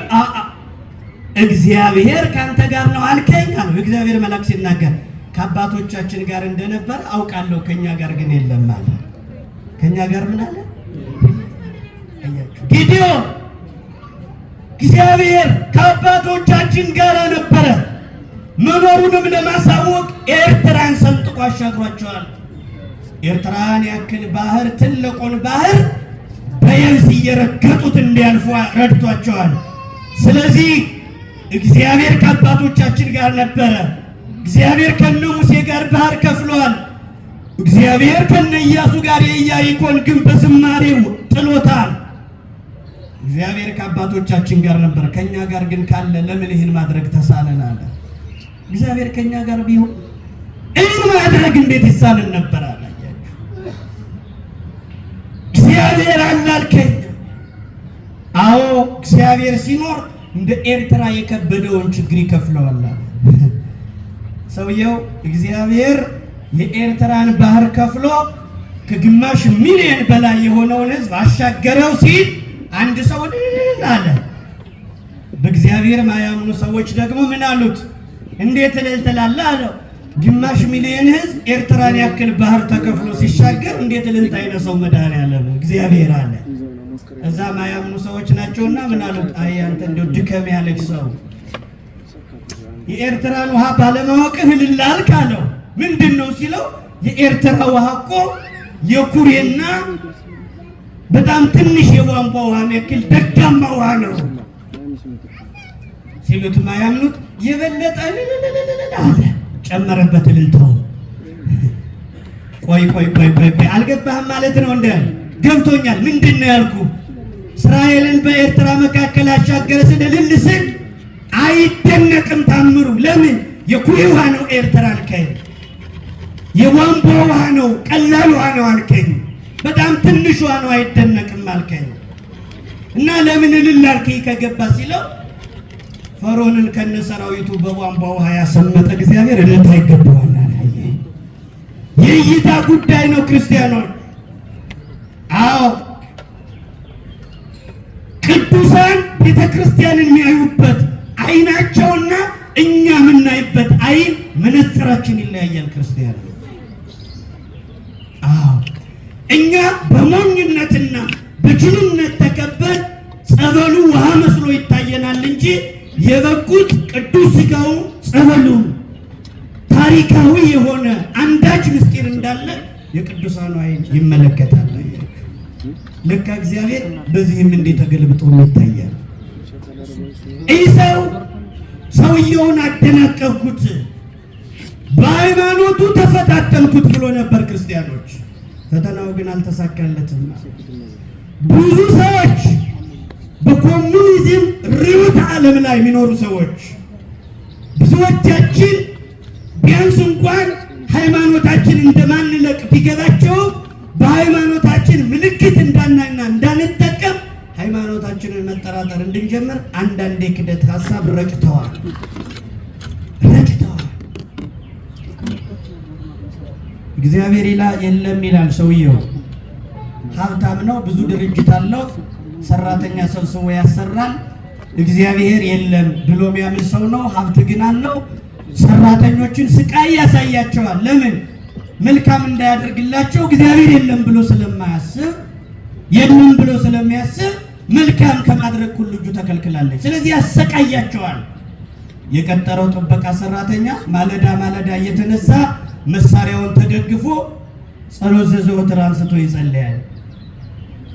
እግዚአብሔር ካንተ ጋር ነው አልከኝ አለ። እግዚአብሔር መልአክ ሲናገር ከአባቶቻችን ጋር እንደነበር አውቃለሁ፣ ከኛ ጋር ግን የለም አለ። ከኛ ጋር ምን አለ? ጌዲዮን እግዚአብሔር ከአባቶቻችን ጋር ነበረ። መኖሩንም ለማሳወቅ ኤርትራን ሰንጥቆ አሻግሯቸዋል። ኤርትራን ያክል ባህር፣ ትልቁን ባህር በየብስ እየረገጡት እንዲያልፉ ረድቷቸዋል። ስለዚህ እግዚአብሔር ከአባቶቻችን ጋር ነበረ። እግዚአብሔር ከነ ሙሴ ጋር ባህር ከፍሏል። እግዚአብሔር ከነ ኢያሱ ጋር የኢያሪኮን ግንብ በዝማሬው ጥሎታል። እግዚአብሔር ከአባቶቻችን ጋር ነበር። ከኛ ጋር ግን ካለ ለምን ይህን ማድረግ ተሳነን አለ። እግዚአብሔር ከኛ ጋር ቢሆን ይህን ማድረግ እንዴት ይሳነን ነበር አለ። እግዚአብሔር አላልከኝ? አዎ እግዚአብሔር ሲኖር እንደ ኤርትራ የከበደውን ችግር ይከፍለዋል። ሰውየው እግዚአብሔር የኤርትራን ባህር ከፍሎ ከግማሽ ሚሊዮን በላይ የሆነውን ሕዝብ አሻገረው ሲል አንድ ሰው አለ። በእግዚአብሔር ማያምኑ ሰዎች ደግሞ ምን አሉት? እንዴት እልል ትላለህ አለው። ግማሽ ሚሊዮን ሕዝብ ኤርትራን ያክል ባህር ተከፍሎ ሲሻገር እንዴት እልልታ አይነሳው መድኃኒዓለም እግዚአብሔር አለ። እዛ ማያምኑ ሰዎች ናቸውና ምን አሉት? አይ አንተ እንደው ድከም ያለች ሰው የኤርትራን ውሃ ባለማወቅህ እልል አልክ አለው። ምንድነው ሲለው የኤርትራ ውሃ እኮ የኩሬና በጣም ትንሽ የቧንቧ ውሃ ያክል ደካማ ውሃ ነው ሲሉት ማያምኑት የበለጠ አለ ጨመረበት እልልታው። ቆይ አልገባህም ማለት ነው? እንደ ገብቶኛል። ምንድነው ያልኩ? እስራኤልን በኤርትራ መካከል አሻገረ ስል እልል ስል አይደነቅም ታምሩ። ለምን? የኩሬ ውሃ ነው ኤርትራ አልከኝ፣ የቧንቧ ውሃ ነው ቀላል ውሃ ነው አልከኝ፣ በጣም ትንሽ ውሃ ነው አይደነቅም አልከኝ። እና ለምን እልል አልከኝ ከገባ ሲለው ፈርዖንን ከነሰራዊቱ በቧንቧ ውሃ ያሰመጠ እግዚአብሔር እልልታ ይገባዋል አለ። የእይታ ጉዳይ ነው ክርስቲያኖች። አዎ ቅዱሳን ቤተ ክርስቲያንን የሚያዩበት አይናቸውና እኛ የምናይበት አይን መነጽራችን ይለያያል ክርስቲያን። አዎ እኛ በሞኝነትና በጅልነት ተከበን ጸበሉ ውሃ መስሎ ይታየናል እንጂ የበቁት ቅዱስ ሥጋው ጸበሉ ታሪካዊ የሆነ አንዳች ምስጢር እንዳለ የቅዱሳኑ አይን ይመለከታል። ለካ እግዚአብሔር በዚህም እንዴት ተገልብጦ ይታያል። ኢሳው ሰውየውን አደናቀፍኩት፣ በሃይማኖቱ ተፈታተንኩት ብሎ ነበር ክርስቲያኖች። ፈተናው ግን አልተሳካለትም። ብዙ ሰዎች በኮሙኒዝም ርዕዮተ ዓለም ላይ የሚኖሩ ሰዎች ብዙዎቻችን ቢያንስ እንኳን ሃይማኖታችን እንደማንለቅ ቢገባቸው በሃይማኖታችን ምልክት እንዳናይና እንዳንጠቀም ሃይማኖታችንን መጠራጠር እንድንጀምር አንዳንድ የክደት ሀሳብ ረጭተዋል። እግዚአብሔር የለም ይላል ሰውየው። ሀብታም ነው፣ ብዙ ድርጅት አለው፣ ሰራተኛ ሰብስቦ ያሰራል። እግዚአብሔር የለም ብሎ የሚያምን ሰው ነው። ሀብት ግን አለው። ሰራተኞችን ስቃይ ያሳያቸዋል። ለምን? መልካም እንዳያደርግላቸው እግዚአብሔር የለም ብሎ ስለማያስብ፣ የለም ብሎ ስለሚያስብ መልካም ከማድረግ ሁሉ እጁ ተከልክላለች። ስለዚህ ያሰቃያቸዋል። የቀጠረው ጥበቃ ሰራተኛ ማለዳ እየተነሳ መሳሪያውን ተደግፎ ጸሎት ዘወትር አንስቶ ይጸልያል።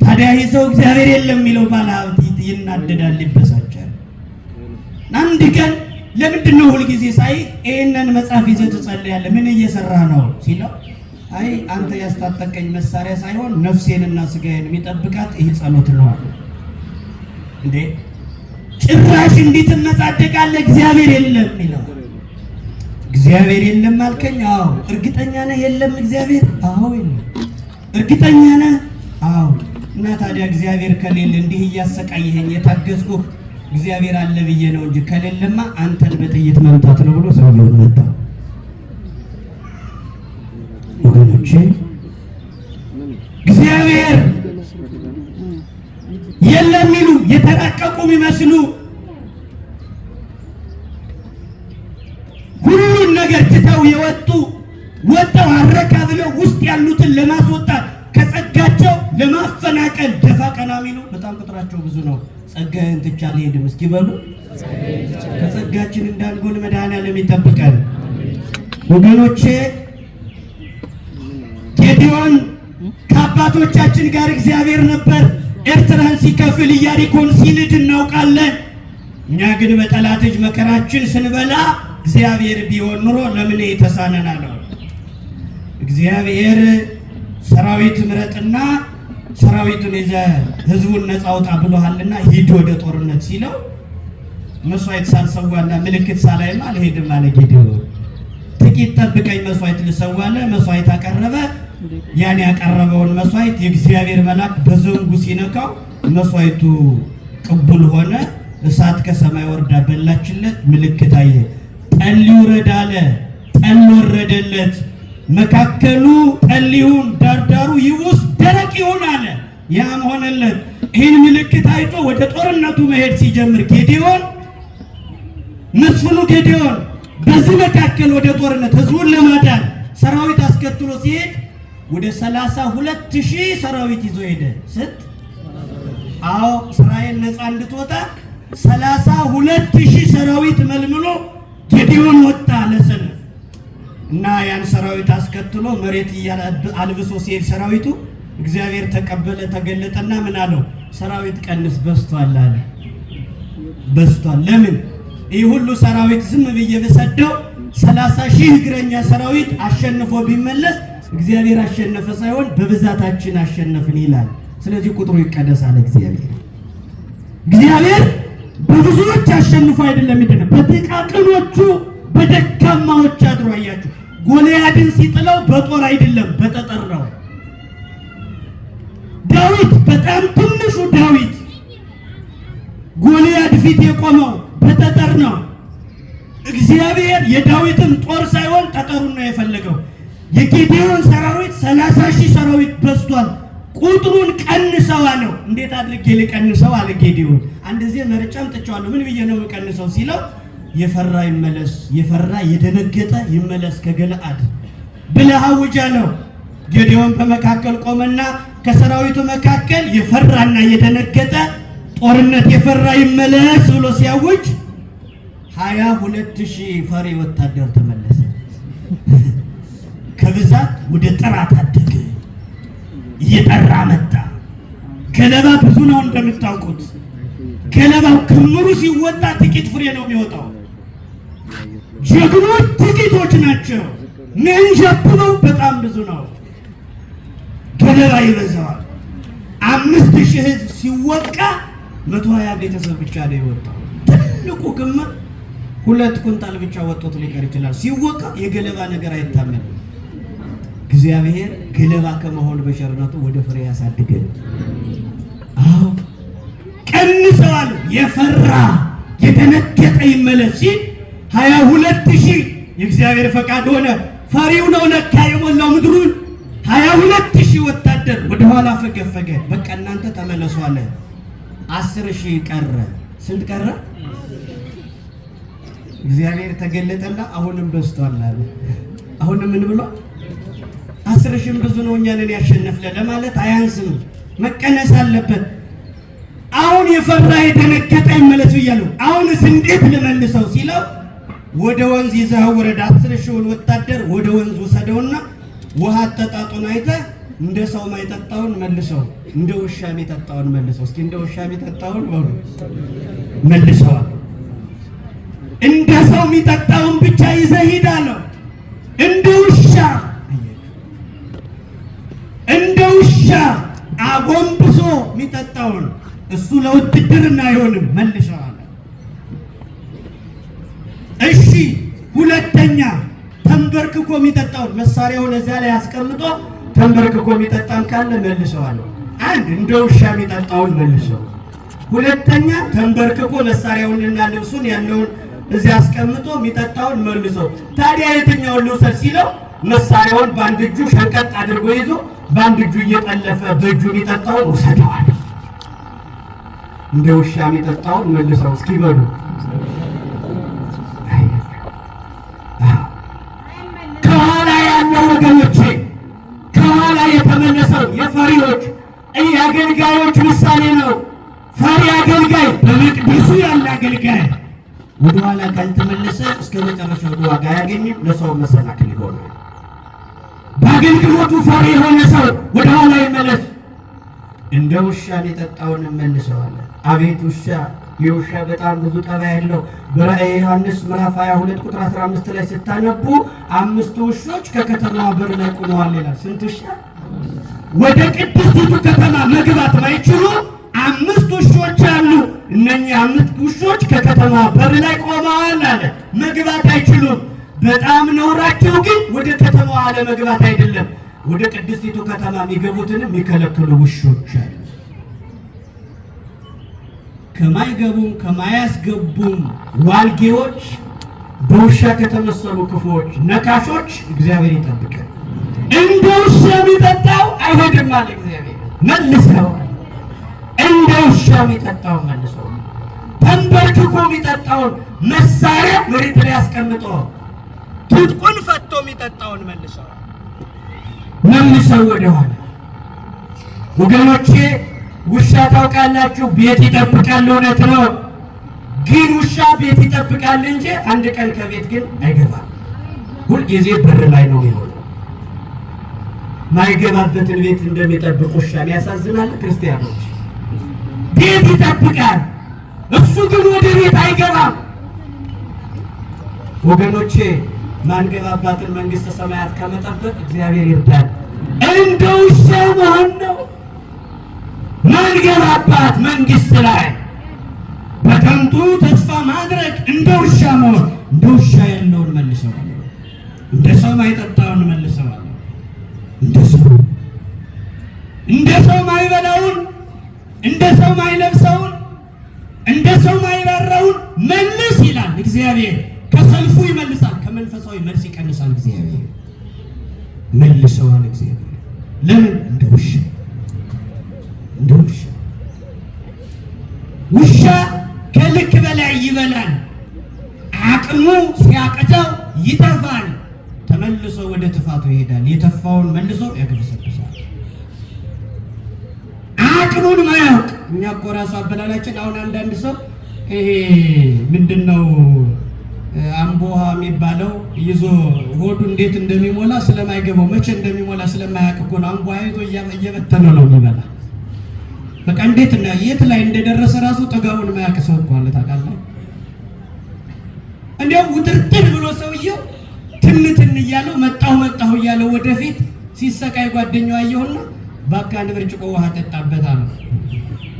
ታዲያ ይህ ሰው እግዚአብሔር የለም የሚለው ባለሀብት ይናደዳል፣ ይበሳጫል። አንድ ቀን ለምንድን ነው ሁልጊዜ ሳይ ይህንን መጽሐፍ ይዘህ ትጸልያለህ? ምን እየሰራ ነው ሲለው፣ አይ አንተ ያስታጠቀኝ መሳሪያ ሳይሆን ነፍሴንና ስጋዬን የሚጠብቃት ይህ ጸሎት ነው። እንዴ ጭራሽ እንዴት ትመጻደቃለህ? እግዚአብሔር የለም የሚለው እግዚአብሔር የለም አልከኝ? አዎ። እርግጠኛ ነህ የለም እግዚአብሔር? አዎ። የለም። እርግጠኛ ነህ? አዎ። እና ታዲያ እግዚአብሔር ከሌለ እንዲህ እያሰቃየኸኝ የታገዝኩህ እግዚአብሔር አለ ብዬ ነው እንጂ ከሌለማ አንተን በጥይት መምታት ነው ብሎ ሰውየውን መታ። ወገኖቼ እግዚአብሔር የለም የሚሉ የተራቀቁ የሚመስሉ ሁሉን ነገር ትተው የወጡ ወጣው አረካ ብለው ውስጥ ያሉትን ለማስወጣት ከጸጋቸው ለማፈናቀል ደፋ ቀና የሚሉ በጣም ቁጥራቸው ብዙ ነው። ጸጋዬን ትቼ አልሄድም እስኪ በሉ። ከጸጋችን እንዳንጎል መድኃኒዓለም ይጠብቀን። ወገኖቼ ጌዲዮን ከአባቶቻችን ጋር እግዚአብሔር ነበር ኤርትራን ሲከፍል ኢያሪኮን ሲንድ እናውቃለን። እኛ ግን በጠላት እጅ መከራችን ስንበላ እግዚአብሔር ቢሆን ኑሮ ለምን የተሳነናል? እግዚአብሔር ሰራዊት ምረጥና ሰራዊቱን ይዘህ ህዝቡን ነፃ አውጣ ብሎሃልና ሂድ ወደ ጦርነት ሲለው መስዋዕት ሳልሰዋና ምልክት ሳላይማ አልሄድም አለ ጌዲዮን። ጥቂት ጠብቀኝ መስዋዕት ልሰዋለ። መስዋዕት አቀረበ። ያን ያቀረበውን መስዋዕት የእግዚአብሔር መልአክ በዘንጉ ሲነካው መስዋዕቱ ቅቡል ሆነ። እሳት ከሰማይ ወርዳ በላችለት። ምልክት አየ። ጠል ይውረድ አለ። ጠል ወረደለት። መካከሉ ጠል ይሁን ዳርዳሩ ይውስ ደረቅ ይሁን አለ። ያም ሆነለት። ይህን ምልክት አይቶ ወደ ጦርነቱ መሄድ ሲጀምር ጌዴዎን መስፍኑ ጌዴዎን በዚህ መካከል ወደ ጦርነት ህዝቡን ለማዳን ሰራዊት አስከትሎ ሲሄድ ወደ 32,000 ሰራዊት ይዞ ሄደ። ስንት? አዎ እስራኤል ነፃ እንድትወጣ 32,000 ሰራዊት መልምሎ ጌዴዎን ወጣ ለሰልፍ እና ያን ሰራዊት አስከትሎ መሬት አልብሶ ሲሄድ ሰራዊቱ እግዚአብሔር ተቀበለ፣ ተገለጠና ምን አለው? ሰራዊት ቀንስ በስቷል አለ። በስቷል። ለምን? ይህ ሁሉ ሰራዊት ዝም ብዬ በሰደው 30,000 እግረኛ ሰራዊት አሸንፎ ቢመለስ እግዚአብሔር አሸነፈ ሳይሆን በብዛታችን አሸነፍን ይላል። ስለዚህ ቁጥሩ ይቀደሳል። እግዚአብሔር በብዙዎች አሸንፎ አይደለም ይደነ በጥቃቅኖቹ በደካማዎች አድሮ አያችሁ። ጎልያድን ሲጥለው በጦር አይደለም በጠጠር ነው። ዳዊት በጣም ትንሹ ዳዊት ጎልያድ ፊት የቆመው በጠጠር ነው። እግዚአብሔር የዳዊትን ጦር ሳይሆን ጠጠሩን ነው የፈለገው። የጌዴዎን ሰራዊት 30,000 ሰራዊት በዝቷል፣ ቁጥሩን ቀንሰው አለው። እንዴት አድርጌ ልቀንሰው አለ ጌዴዎን። አንደዚህ መርጫም ጥቻለሁ፣ ምን ብዬ ነው የምቀንሰው ሲለው የፈራ ይመለስ፣ የፈራ የደነገጠ ይመለስ ከገለአድ ብለህ አውጅ አለው። ጌዴዎን በመካከል ቆመና ከሰራዊቱ መካከል የፈራና የደነገጠ ጦርነት የፈራ ይመለስ ብሎ ሲያውጅ 22,000 ፈሪ ወታደር ተመለሰ። ከብዛት ወደ ጥራት አደገ፣ እየጠራ መጣ። ገለባ ብዙ ነው እንደምታውቁት። ገለባው ክምሩ ሲወጣ ጥቂት ፍሬ ነው የሚወጣው። ጀግኖች ጥቂቶች ናቸው፣ መንጀብበው በጣም ብዙ ነው። ገለባ ይበዛዋል። 5,000 ህዝብ ሲወቃ 120 ቤተሰብ ብቻ ነው የወጣው። ትልቁ ክምር 2 ኩንታል ብቻ ወጥቶ ሊቀር ይችላል። ሲወቃ የገለባ ነገር አይታመንም። እግዚአብሔር ገለባ ከመሆን በቸርነቱ ወደ ፍሬ ያሳድገን። አዎ ቀንሰዋል። የፈራ የተነገጠ ይመለስ ሲል 22,000 የእግዚአብሔር ፈቃድ ሆነ። ፈሪው ነው ለካ የሞላው ምድሩን። 22,000 ወታደር ወደ ኋላ ፈገፈገ። በቃ እናንተ ተመለሱ አለ። 10,000 ቀረ። ስንት ቀረ? እግዚአብሔር ተገለጠና አሁንም በዝቷል አለ። አሁንም ምን ብሎ 10,000 ብዙ ነው እኛን ያሸነፍለ ለማለት አያንስም፣ መቀነስ አለበት። አሁን የፈራ የደነገጠ ይመለስ ይያሉ። አሁንስ እንዴት ልመልሰው ሲለው ወደ ወንዝ ይዘው ወረዳ 10,000 ወታደር ወደ ወንዝ ወሰደውና ውሃ አጠጣጡን አይተህ እንደ ሰው ማይጠጣውን መልሰው፣ እንደ ውሻ የሚጠጣውን መልሰው። እስኪ እንደ ውሻ የሚጠጣውን ወሩ መልሰው። እንደ ሰው የሚጠጣውን ብቻ ይዘህ ሂድ አለው። እንደ ውሻ አጎንብሶ የሚጠጣውን እሱ ለውትድርና አይሆንም፣ መልሰው አለ። እሺ ሁለተኛ ተንበርክኮ የሚጠጣውን መሳሪያውን እዛ ላይ አስቀምጦ ተንበርክኮ የሚጠጣም ካለ መልሰዋለሁ። አንድ እንደ ውሻ የሚጠጣውን መልሰው። ሁለተኛ ተንበርክኮ መሳሪያውንና ልብሱን ያለውን እዚህ አስቀምጦ የሚጠጣውን መልሰው። ታዲያ የትኛውን ልውሰድ ሲለው መሳሪያውን በአንድ እጁ ሸንቀጥ አድርጎ ይዞ በአንድ እጁ እየጠለፈ በእጁ የሚጠጣውን ወሰደዋል። እንደ ውሻ የሚጠጣውን መልሰው። እስኪ በሉ ከኋላ ያለው ወገኖቼ፣ ከኋላ የተመለሰው የፈሪዎች የአገልጋዮች ምሳሌ ነው። ፈሪ አገልጋይ በመቅደሱ ያለ አገልጋይ ወደኋላ ካልተመለሰ እስከ መጨረሻው ዋጋ አያገኝም፣ ለሰው መሰናክል ይሆናል። በአገልግሎቱ ፈሪ የሆነ ሰው ወደኋላ ይመለስ። እንደ ውሻ የጠጣውን መልሰዋለን። አቤት ውሻ! የውሻ በጣም ብዙ ጠባይ ያለው። በራእየ ዮሐንስ ምዕራፍ 22 ቁጥር 15 ላይ ስታነቡ 5 ውሾች ከከተማዋ በር ላይ ቆመዋል ይላል። ስንት ውሻ? ወደ ቅድስቲቱ ከተማ መግባት ማይችሉ 5 ውሾች አሉ። እነኚህ 5 ውሾች ከከተማ በር ላይ ቆመዋል አለ። መግባት አይችሉም። በጣም ነውራቸው ግን ወደ ከተማዋ አለመግባት አይደለም፣ ወደ ቅድስቲቱ ከተማ የሚገቡትን የሚከለክሉ ውሾች አሉ። ከማይገቡም ከማያስገቡም ዋልጌዎች በውሻ ከተመሰሉ ክፉዎች ነካሾች እግዚአብሔር ይጠብቃል። እንደ ውሻ የሚጠጣው አይሄድም አለ እግዚአብሔር። መልሰው እንደ ውሻ የሚጠጣው መልሰው ተንበርክኮ የሚጠጣውን መሳሪያ መሬት ላይ አስቀምጦ ትጥቁን ፈቶ የሚጠጣውን መልሰው ወደኋላ። ወገኖቼ ውሻ ታውቃላችሁ፣ ቤት ይጠብቃል። እውነት ነው። ግን ውሻ ቤት ይጠብቃል እንጂ አንድ ቀን ከቤት ግን አይገባም። ሁልጊዜ በር ላይ ነው የሚሆነው። ማይገባበትን ቤት እንደሚጠብቅ ውሻ ያሳዝናል። ክርስቲያኖች ቤት ይጠብቃል፣ እሱ ግን ወደ ቤት አይገባም። ወገኖቼ ማንገባባትን መንግስተ ሰማያት ከመጠበቅ እግዚአብሔር ይርዳል። እንደ ውሻ መሆን ነው ማንገባባት መንግስት ላይ በከንቱ ተስፋ ማድረግ፣ እንደ ውሻ መሆን። እንደ ውሻ ያለውን መልሰዋል፣ እንደ ሰው ማይጠጣውን መልሰዋል። እንደ ሰው ማይበላውን፣ እንደ ሰው ማይለብሰውን፣ እንደ ሰው ማይራራውን መልስ ይላል እግዚአብሔር። ከሰልፉ ይመልሳል፣ ከመንፈሳዊ መልስ ይቀንሳል እግዚአብሔር። መልሰዋል እግዚአብሔር። ለምን? እንደ ውሻ ውሻ ከልክ በላይ ይበላል፣ አቅሙ ሲያቅተው ይተፋል፣ ተመልሶ ወደ ትፋቱ ይሄዳል። የተፋውን መልሶ ያገበሰብሳል። አቅሙን ማያውቅ እኛ እኮ ራሱ አበላላችን። አሁን አንዳንድ ሰው ይሄ ምንድነው አምቦሃ የሚባለው ይዞ ሆዱ እንዴት እንደሚሞላ ስለማይገባው መቼ እንደሚሞላ ስለማያውቅ እኮ ነው አምቦሃ ይዞ እየበተነ ነው የሚበላ። በቃ እንዴት እና የት ላይ እንደደረሰ ራሱ ጠጋውን ማያውቅ ሰው እኮ አለ ታውቃለህ። እንዲያው ውጥርጥር ብሎ ሰውየው ትንትን እያለው መጣሁ እያለው ወደፊት ሲሰቃይ ጓደኛው አየውና በቃ አንድ ብርጭቆ ውሃ ጠጣበት አለ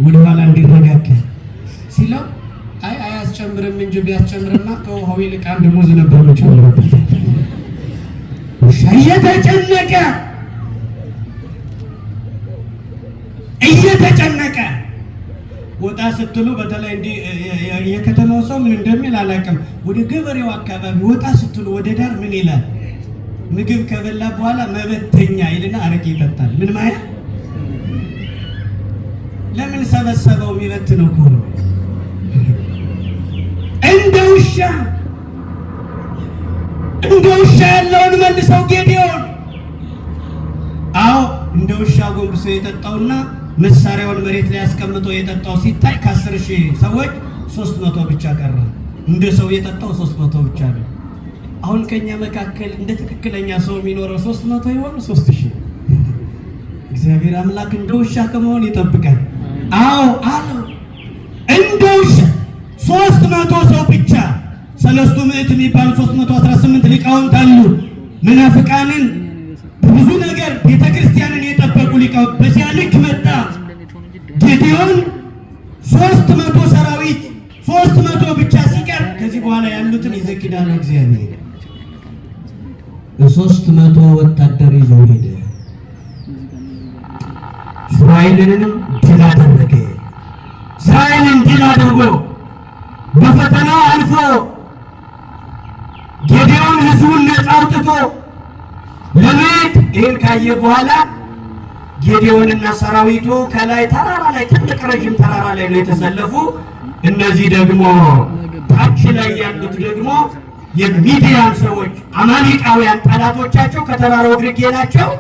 ወደ ኋላ እንዲረጋጋ ሲለው አይ አያስጨምርም እንጂ ቢያስጨምርማ ከውሃው ይልቅ አንድ ሙዝ ነበር ጨምሮበት። ውሻ እየተጨነቀ ወጣ ስትሉ በተለይ እንዲህ የከተማው ሰው ምን እንደሚል አላውቅም። ወደ ገበሬው አካባቢ ወጣ ስትሉ ወደ ዳር ምን ይላል? ምግብ ከበላ በኋላ መበተኛ ይልና አረቄ ይጠጣል። ምን ማለት? ለምን ሰበሰበው? የሚበትነው ከሆነ እንደ ውሻ ያለውን መልሰው ጌዴዎን። አዎ እንደ ውሻ ጎንብሶ የጠጣውና መሳሪያውን መሬት ላይ አስቀምጦ የጠጣው ሲታይ ከ10,000 ሰዎች 300 ብቻ ቀረ። እንደ ሰው የጠጣው 300 ብቻ ነው። አሁን ከኛ መካከል እንደ ትክክለኛ ሰው የሚኖረው 300 ይሆን 3000? እግዚአብሔር አምላክ እንደ ውሻ ከመሆን ይጠብቃል። አዎ አለው እንደ ውሻ 300 ሰው ብቻ። 300 የሚባሉ 318 ሊቃውንት አሉ። መናፍቃንን ብዙ ነገር ቤተክርስቲያንን የጠበቁ ሊቃውንት። በዚያ ልክ መጣ ጌዴዎን 300 ሰራዊት 300 ብቻ ሲቀር ከዚህ በኋላ ያሉትን ይዘክዳል እግዚአብሔር። 300 ወታደር ይዞ ሄደ። እስራኤልንም ድል አደረገ። እስራኤልን ድል አድርጎ በፈተና አልፎ ጌዴዎን ሕዝቡን ነፃ አውጥቶ ለቤት ይህን ካየ በኋላ ጌዴዎንና ሰራዊቱ ከላይ ተራራ ላይ ትልቅ ረዥም ተራራ ላይ ነው የተሰለፉ። እነዚህ ደግሞ ታች ላይ ያሉት ደግሞ የሚዲያን ሰዎች አማሌቃውያን ጠላቶቻቸው ከተራራው ግርጌ ናቸው።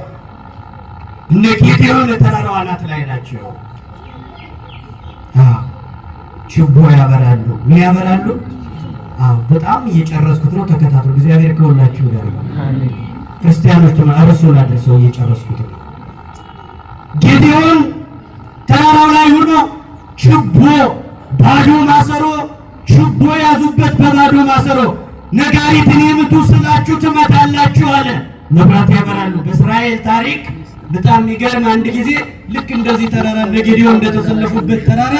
እነ ጌዴዎን ተራራው አናት ላይ ናቸው። ችቦ ያበራሉ። ምን ያበራሉ? በጣም እየጨረስኩት ነው፣ ተከታተሉ። እግዚአብሔር ከሁላችሁ ጋር ይሁን። ክርስቲያኖች አርሱን አድርሰው እየጨረስኩት ነው። ጌዴዎን ተራራው ላይ ሆኖ ችቦ ባዶ ማሰሮ ችቦ ያዙበት። በባዶ ማሰሮ ነጋሪትን የምቱ ስላችሁ ትመታላችሁ አለ። መብራት ያበራሉ። በእስራኤል ታሪክ በጣም የሚገርም አንድ ጊዜ ልክ እንደዚህ ተራራ ለጌዴዎን እንደተሰለፉበት ተራራ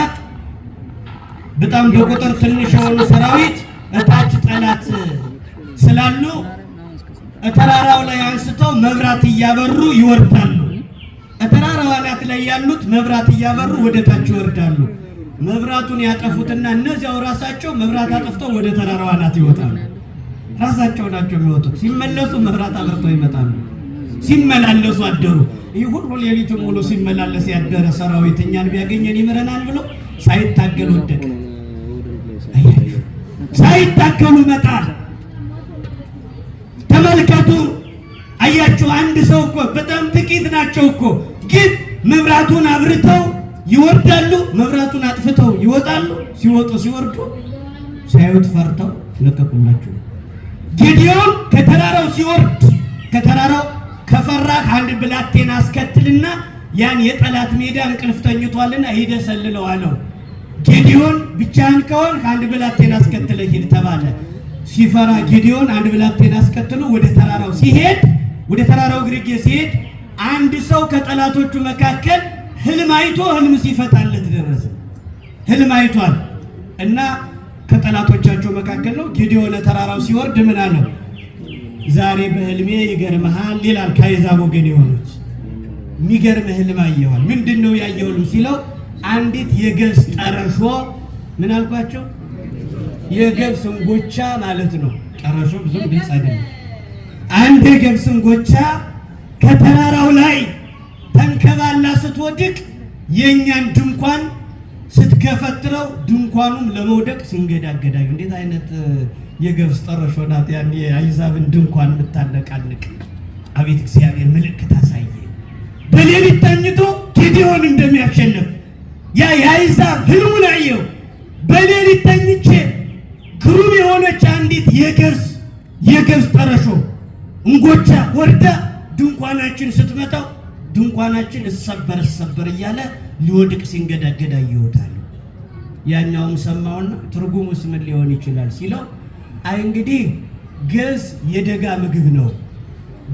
በጣም በቁጥር ትንሽ የሆኑ ሰራዊት እታች ጠላት ስላሉ ተራራው ላይ አንስተው መብራት እያበሩ ይወርዳሉ። ተራራው አናት ላይ ያሉት መብራት እያበሩ ወደ ታች ይወርዳሉ። መብራቱን ያጠፉትና እነዚያው ራሳቸው መብራት አጥፍተው ወደ ተራራው አናት ይወጣሉ። ራሳቸው ናቸው የሚወጡት። ሲመለሱ መብራት አብርተው ይመጣሉ። ሲመላለሱ አደሩ። ይህ ሁሉ ሌሊቱን ሙሉ ሲመላለስ ያደረ ሰራዊት እኛን ቢያገኘን ይምረናል ብሎ ሳይታገል ወደቀ። ሳይታገሉ መጣል። ተመልከቱ። አያችሁ፣ አንድ ሰው እኮ በጣም ጥቂት ናቸው እኮ፣ ግን መብራቱን አብርተው ይወርዳሉ፣ መብራቱን አጥፍተው ይወጣሉ። ሲወጡ ሲወርዱ ሳይወት ፈርተው ለቀቁላቸው። ጌዲዮን ከተራራው ሲወርድ ከተራራው ከፈራህ አንድ ብላቴና አስከትልና ያን የጠላት ሜዳ እንቅልፍ ተኝቷልና ሂደ ሰልለው አለው። ጌዲዮን ብቻህን ከሆን አንድ ብላቴና አስከትለህ ሂድ ተባለ። ሲፈራ ጌዲዮን አንድ ብላቴና አስከትሎ ወደ ተራራው ሲሄድ፣ ወደ ተራራው ግርጌ ሲሄድ አንድ ሰው ከጠላቶቹ መካከል ህልም አይቶ ህልም ሲፈታለት ደረሰ። ህልም አይቷል እና ከጠላቶቻቸው መካከል ነው። ጌዲዮን ተራራው ሲወርድ ምን አለው? ዛሬ በህልሜ ይገርምሃል ይላል። ከአሕዛብ ወገን የሆኑት የሚገርም ህልም አየዋል። ምንድነው ያየው ሲለው አንዲት የገብስ ጠረሾ፣ ምን አልኳቸው? የገብስ እንጎቻ ማለት ነው። ጠረሾ ብዙም ግልጽ አይደለም። አንድ የገብስ እንጎቻ ከተራራው ላይ ተንከባላ ስትወድቅ የኛን ድንኳን ስትገፈትረው ድንኳኑም ለመውደቅ ሲንገዳገዳዩ። እንዴት አይነት የገብስ ጠረሾ ናት! ያን የአሕዛብን ድንኳን የምታነቃንቅ። አቤት እግዚአብሔር ምልክት አሳየ። በሌሊት ተኝቶ ጌዲዮን እንደሚያሸንፍ ያ የአሕዛብ ህልሙን አየው። በሌሊት ተኝቼ ግሩም የሆነች አንዲት የገብስ ጠረሾ እንጎቻ ወርዳ ድንኳናችን ስትመጣው ድንኳናችን እሰበር እያለ ሊወድቅ ሲንገዳገዳ ይወጣል። ያኛውም ሰማውና ትርጉሙስ ምን ሊሆን ይችላል ሲለው፣ አይ እንግዲህ ገብስ የደጋ ምግብ ነው፣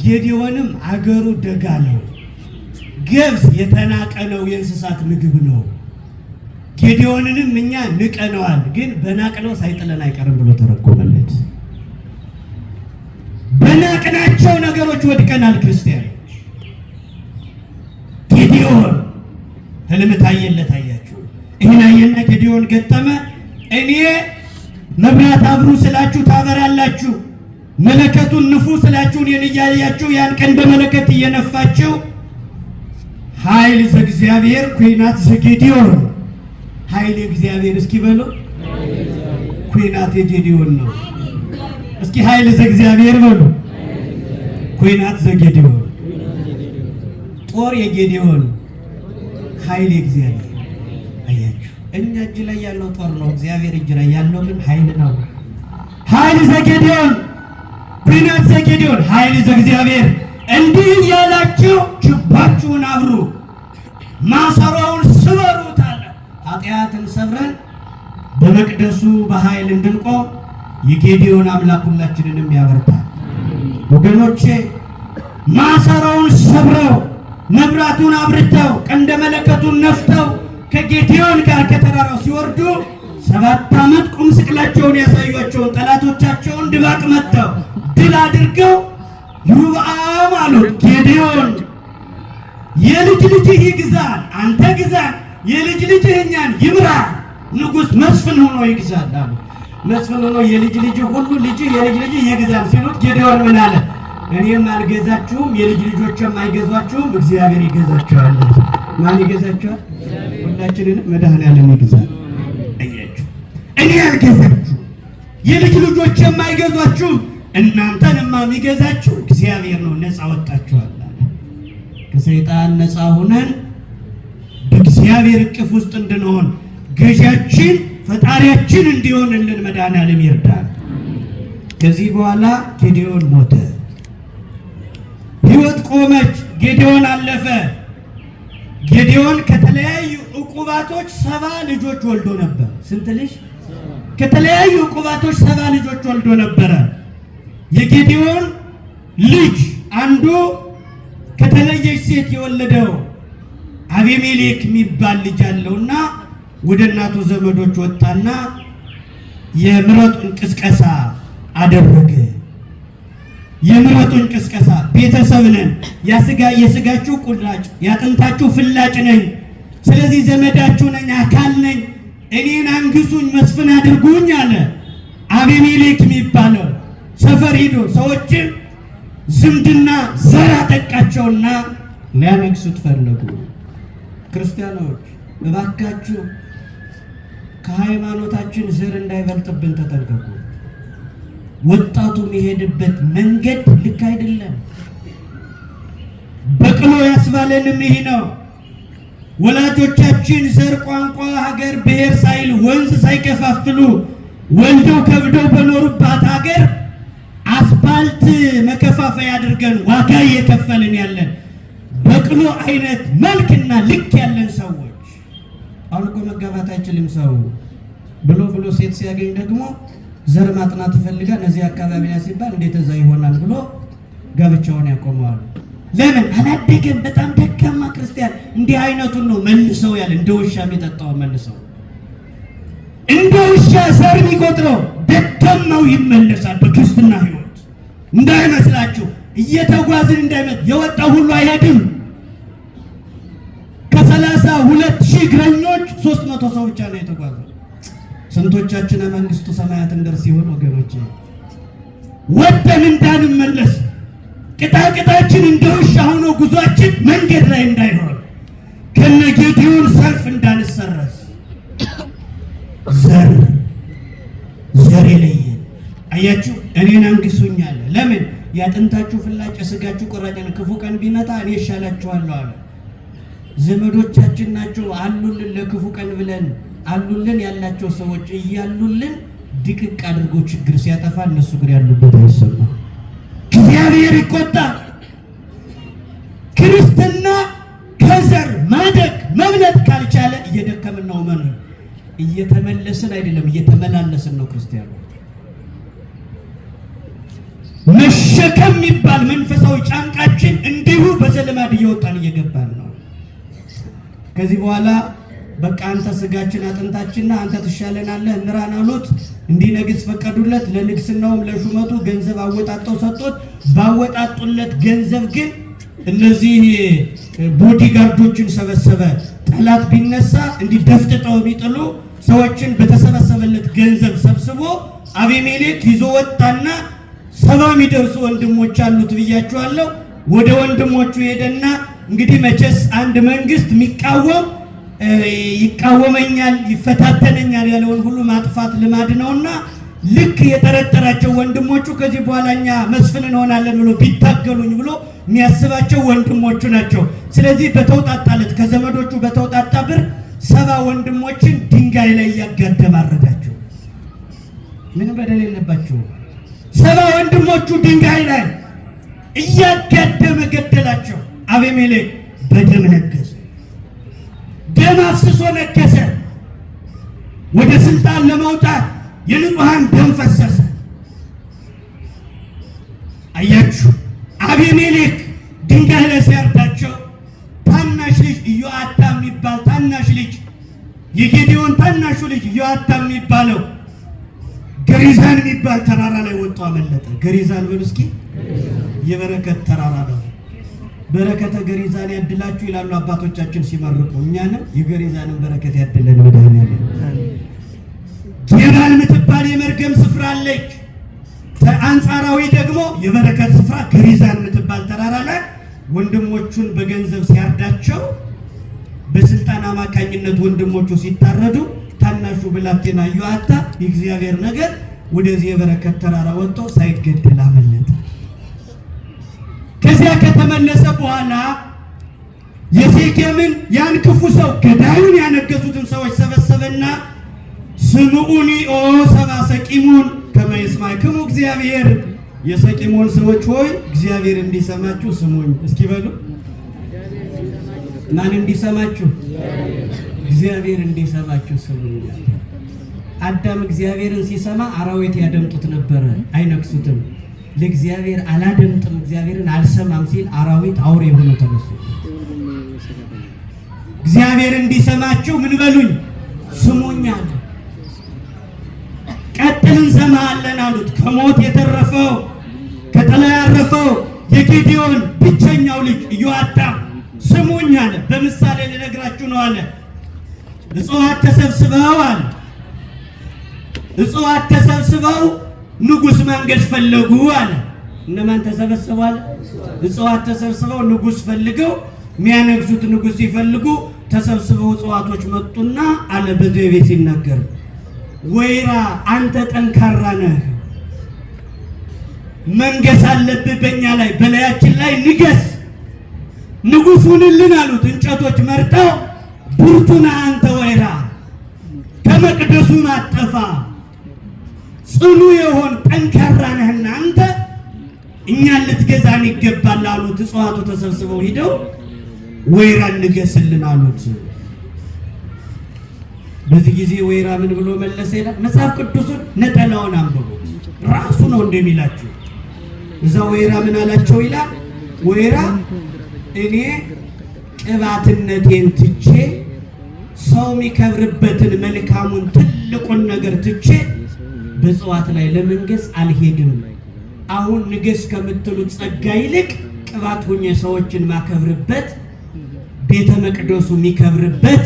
ጌዲዮንም አገሩ ደጋ ነው። ገብስ የተናቀ ነው፣ የእንስሳት ምግብ ነው። ጌዲዮንንም እኛ ንቀነዋል፣ ግን በናቅነው ሳይጥለን አይቀርም ብሎ ተረጎመለት። በናቅናቸው ነገሮች ወድቀናል ክርስቲያኖች። ጌዲዮን ህልም ታየለት። አያችሁ፣ ይህን አየና ጌዲዮን ገጠመ። እኔ መብራት አብሩ ስላችሁ ታበራላችሁ፣ መለከቱን ንፉ ስላችሁ እኔን እያያችሁ ያን ቀን በመለከት እየነፋችሁ ኃይል ዘእግዚአብሔር ኩናት ዘጌዲዮን። ኃይል እግዚአብሔር እስኪ በሉ፣ ኩናት የጌዲዮን ነው። እስኪ ኃይል ዘእግዚአብሔር በሉ፣ ኩናት ዘጌዲዮን። ጦር የጌዲዮን፣ ኃይል የእግዚአብሔር። አያችሁ፣ እኛ እጅ ላይ ያለው ጦር ነው፣ እግዚአብሔር እጅ ላይ ያለው ግን ኃይል ነው። ኃይል ዘጌዲዮን፣ ኩናት ዘጌዲዮን፣ ኃይል ዘእግዚአብሔር። እንዲህ እያላችሁ ችባችሁን አብሩ፣ ማሰሮውን ስበሩት አለ። ኃጢአትን ሰብረን በመቅደሱ በኃይል እንድንቆም የጌዲዮን አምላክ ሁላችንንም ያበርታል። ወገኖቼ ማሰሮውን ሰብረው መብራቱን አብርተው ቀንደ መለከቱን ነፍተው ከጌዲዮን ጋር ከተራራው ሲወርዱ 7 ዓመት ቁም ስቅላቸውን ያሳዩቸውን ጠላቶቻቸውን ድባቅ መተው ድል አድርገው ዮርብዓም አሉት። ጌዲዮን የልጅ ልጅህ ይግዛል፣ አንተ ግዛን፣ የልጅ ልጅህ እኛን ይምራ፣ ንጉሥ መስፍን ሆኖ ይግዛል አሉ። መስፍን ሆኖ የልጅ ልጅ ሁሉ ልጅ የልጅ ልጅ ይግዛል ሲሉት ጌዲዮን ምን አለ? እኔም አልገዛችሁም፣ የልጅ ልጆችም አይገዛችሁም፣ እግዚአብሔር ይገዛችኋል። ማን ይገዛችኋል? ሁላችንን መድኃኔዓለም ይገዛል። አያችሁ፣ እኔ አልገዛችሁም፣ የልጅ ልጆችም አይገዛችሁም፣ እናንተንማ የሚገዛችሁ እግዚአብሔር ነው። ነፃ ወጣችኋል። ከሰይጣን ነፃ ሆነን በእግዚአብሔር እቅፍ ውስጥ እንድንሆን ገዣችን ፈጣሪያችን እንዲሆንልን መድኃኔዓለም ይርዳል። ከዚህ በኋላ ጌዲዮን ሞተ፣ ሕይወት ቆመች። ጌዲዮን አለፈ። ጌዲዮን ከተለያዩ ዕቁባቶች 70 ልጆች ወልዶ ነበር። ስንት ልጅ? ከተለያዩ ዕቁባቶች 70 ልጆች ወልዶ ነበረ። የጌዲዮን ልጅ አንዱ ከተለየች ሴት የወለደው አቤሜሌክ የሚባል ልጅ አለውና ወደ እናቱ ዘመዶች ወጣና የምረጡን ቅስቀሳ አደረገ። የምረጡን ቅስቀሳ ቤተሰብ ነን፣ የስጋችሁ ቁራጭ ያጥንታችሁ ፍላጭ ነኝ፣ ስለዚህ ዘመዳችሁ ነኝ፣ አካል ነኝ፣ እኔን አንግሱኝ፣ መስፍን አድርጉኝ አለ። አቤሜሌክ የሚባለው ሰፈር ሂዶ ሰዎችን ዝምድና ዘር አጠቃቸውና ሊያነግሱት ፈለጉ። ክርስቲያኖች እባካችሁ ከሃይማኖታችን ዘር እንዳይበልጥብን ተጠንቀቁ። ወጣቱ የሚሄድበት መንገድ ልክ አይደለም። በቅሎ ያስባለንም ይህ ነው። ወላጆቻችን ዘር፣ ቋንቋ፣ ሀገር፣ ብሔር ሳይል ወንዝ ሳይከፋፍሉ ወልደው ከብደው በኖሩባት ሀገር አስፋልት መከፋፈያ አድርገን ዋጋ እየከፈልን ያለን በቅሎ አይነት መልክና ልክ ያለን ሰዎች አሁን እኮ መጋባት አይችልም ሰው ብሎ ሴት ሲያገኝ ደግሞ ዘር ማጥናት ይፈልጋል። እዚህ አካባቢ ላይ ሲባል እንዴት እዛ ይሆናል ብሎ ጋብቻውን ያቆመዋል። ለምን አላደገም? በጣም ደካማ ክርስቲያን። እንዲህ አይነቱን ነው መልሰው ያለ እንደ ውሻ የሚጠጣው መልሰው እንደ ውሻ ዘር የሚቆጥረው ደካማው ይመለሳል። በክርስትና ሕይወት እንዳይመስላችሁ እየተጓዝን እንዳይመት የወጣው ሁሉ አይሄድም። ከ32,000 እግረኞች 300 ሰው ብቻ ነው የተጓዘው። ስንቶቻችን መንግስቱ ሰማያት እንደርስ ሲሆን ወገኖች ወደን እንዳንመለስ ቅጣቅጣችን እንደ ውሻ ሆኖ ጉዟችን መንገድ ላይ እንዳይሆን ከነጌዲዮን ሰልፍ እንዳንሰረስ ዘር የለየን። አያችሁ እኔን አንግሱኛል። ለምን ያጥንታችሁ ፍላጭ የስጋችሁ ቁራጭን ክፉ ቀን ቢመጣ እኔ እሻላችኋለሁ አለ። ዘመዶቻችን ናቸው አሉልን ለክፉ ቀን ብለን አሉልን ያላቸው ሰዎች እያሉልን ድቅቅ አድርጎ ችግር ሲያጠፋ እነሱ ግን ያሉበት አይሰማ። እግዚአብሔር ይቆጣ። ክርስትና ከዘር ማደግ መብለጥ ካልቻለ እየደከምን ነው። እየተመለስን አይደለም እየተመላለስን ነው። ክርስቲያኑ መሸከም የሚባል መንፈሳዊ ጫንቃችን እንዲሁ በዘልማድ እየወጣን እየገባን ነው። ከዚህ በኋላ በቃ አንተ ስጋችን አጥንታችንና አንተ ትሻለናለህ እንራን አሉት። እንዲነግስ ፈቀዱለት። ለንግስናውም ለሹመቱ ገንዘብ አወጣጠው ሰጡት። ባወጣጡለት ገንዘብ ግን እነዚህ ቦዲጋርዶችን ሰበሰበ። ጠላት ቢነሳ እንዲደፍጥጠው ቢጥሉ ሰዎችን በተሰበሰበለት ገንዘብ ሰብስቦ አቤሜሌክ ይዞ ወጣና 70 የሚደርሱ ወንድሞች አሉት ብያቸዋለሁ። ወደ ወንድሞቹ ሄደና እንግዲህ መቼስ አንድ መንግስት የሚቃወም ይቃወመኛል ይፈታተነኛል ያለውን ሁሉ ማጥፋት ልማድ ነውና ልክ የጠረጠራቸው ወንድሞቹ ከዚህ በኋላ እኛ መስፍን እንሆናለን ብሎ ቢታገሉኝ ብሎ የሚያስባቸው ወንድሞቹ ናቸው። ስለዚህ በተውጣጣለት ከዘመዶቹ በተውጣጣ ብር 70 ወንድሞችን ድንጋይ ላይ እያጋደመ አረዳቸው። ምን በደል የለባቸው። 70 ወንድሞቹ ድንጋይ ላይ እያጋደመ ገደላቸው። አቤሜሌክ በደም ነገሰ። ደም አፍስሶ ነገሰ። ወደ ስልጣን ለመውጣት የንጹሃን ደም ፈሰሰ። አያችሁ አቤሜሌክ ድንጋይ ላይ ሲያርዳቸው ታናሽ ልጅ ኢዮአታም የሚባል ታናሽ ልጅ የጌዲዮን ታናሹ ልጅ ኢዮአታም የሚባለው ገሪዛን የሚባል ተራራ ላይ ወጥቶ አመለጠ። ገሪዛን በሉ እስኪ የበረከት ተራራ ነው። በረከተ ገሪዛን ያድላችሁ ይላሉ አባቶቻችን ሲመርቁ። እኛንም የገሪዛንን በረከት ያድለን መድኃኔዓለም። ጌባል የምትባል የመርገም ስፍራ አለች። አንጻራዊ ደግሞ የበረከት ስፍራ ገሪዛን የምትባል ተራራ ላይ ወንድሞቹን በገንዘብ ሲያርዳቸው በስልጣን አማካኝነት ወንድሞቹ ሲታረዱ ታናሹ ብላቴና ኢዮአታ የእግዚአብሔር ነገር ወደዚህ የበረከት ተራራ ወጥቶ ሳይገደል አመለጠ። ከዚያ ከተመለሰ በኋላ የሴኬምን ያን ክፉ ሰው ገዳዩን ያነገሱትን ሰዎች ሰበሰበና ስምዑኒ ኦ ሰብአ ሰቂሞን ከመ ይስማዕክሙ እግዚአብሔር፣ የሰቂሞን ሰዎች ሆይ እግዚአብሔር እንዲሰማችሁ ስሙኝ። እስኪ በሉ ማን እንዲሰማችሁ? እግዚአብሔር እንዲሰማችሁ ስሙኝ። አዳም እግዚአብሔርን ሲሰማ አራዊት ያደምጡት ነበረ፣ አይነክሱትም። ለእግዚአብሔር አላደምጥም እግዚአብሔርን አልሰማም ሲል አራዊት አውሬ ሆኖ ተነሱ። እግዚአብሔር እንዲሰማችሁ ምን በሉኝ? ስሙኝ አለ። ቀጥል እንሰማሃለን አሉት። ከሞት የተረፈው ከጥላ ያረፈው የጌዲዮን ብቸኛው ልጅ ኢዮአታም ስሙኝ አለ። በምሳሌ ልነግራችሁ ነው አለ። እጽዋት ተሰብስበው ንጉሥ ማንገስ ፈለጉ አለ። እነማን ተሰበሰቡ አለ? እጽዋት ተሰብስበው ንጉሥ ፈልገው የሚያነግሱት ንጉሥ ሲፈልጉ ተሰብስበው እጽዋቶች መጡና አለ በዘይቤ ሲናገር ወይራ አንተ ጠንካራ ነህ፣ መንገስ አለብህ በእኛ ላይ በላያችን ላይ ንገስ፣ ንጉሥ ሁንልን አሉት። እንጨቶች መርጠው ብርቱና አንተ ወይራ ከመቅደሱን አጠፋ ጽኑ የሆን ጠንካራ ነህና አንተ እኛን ልትገዛን ይገባል አሉት። እጽዋቱ ተሰብስበው ሂደው ወይራ ንገስልን አሉት። በዚህ ጊዜ ወይራ ምን ብሎ መለሰ ይላል መጽሐፍ ቅዱሱን ነጠላውን አንብቡት ራሱ ነው እንደሚላችሁ። እዛ ወይራ ምን አላቸው ይላል ወይራ እኔ ቅባትነቴን ትቼ ሰው የሚከብርበትን መልካሙን ትልቁን ነገር ትቼ በእጽዋት ላይ ለመንገስ አልሄድም። አሁን ንገስ ከምትሉት ጸጋ ይልቅ ቅባት ሆኜ ሰዎችን ማከብርበት ቤተ መቅደሱ የሚከብርበት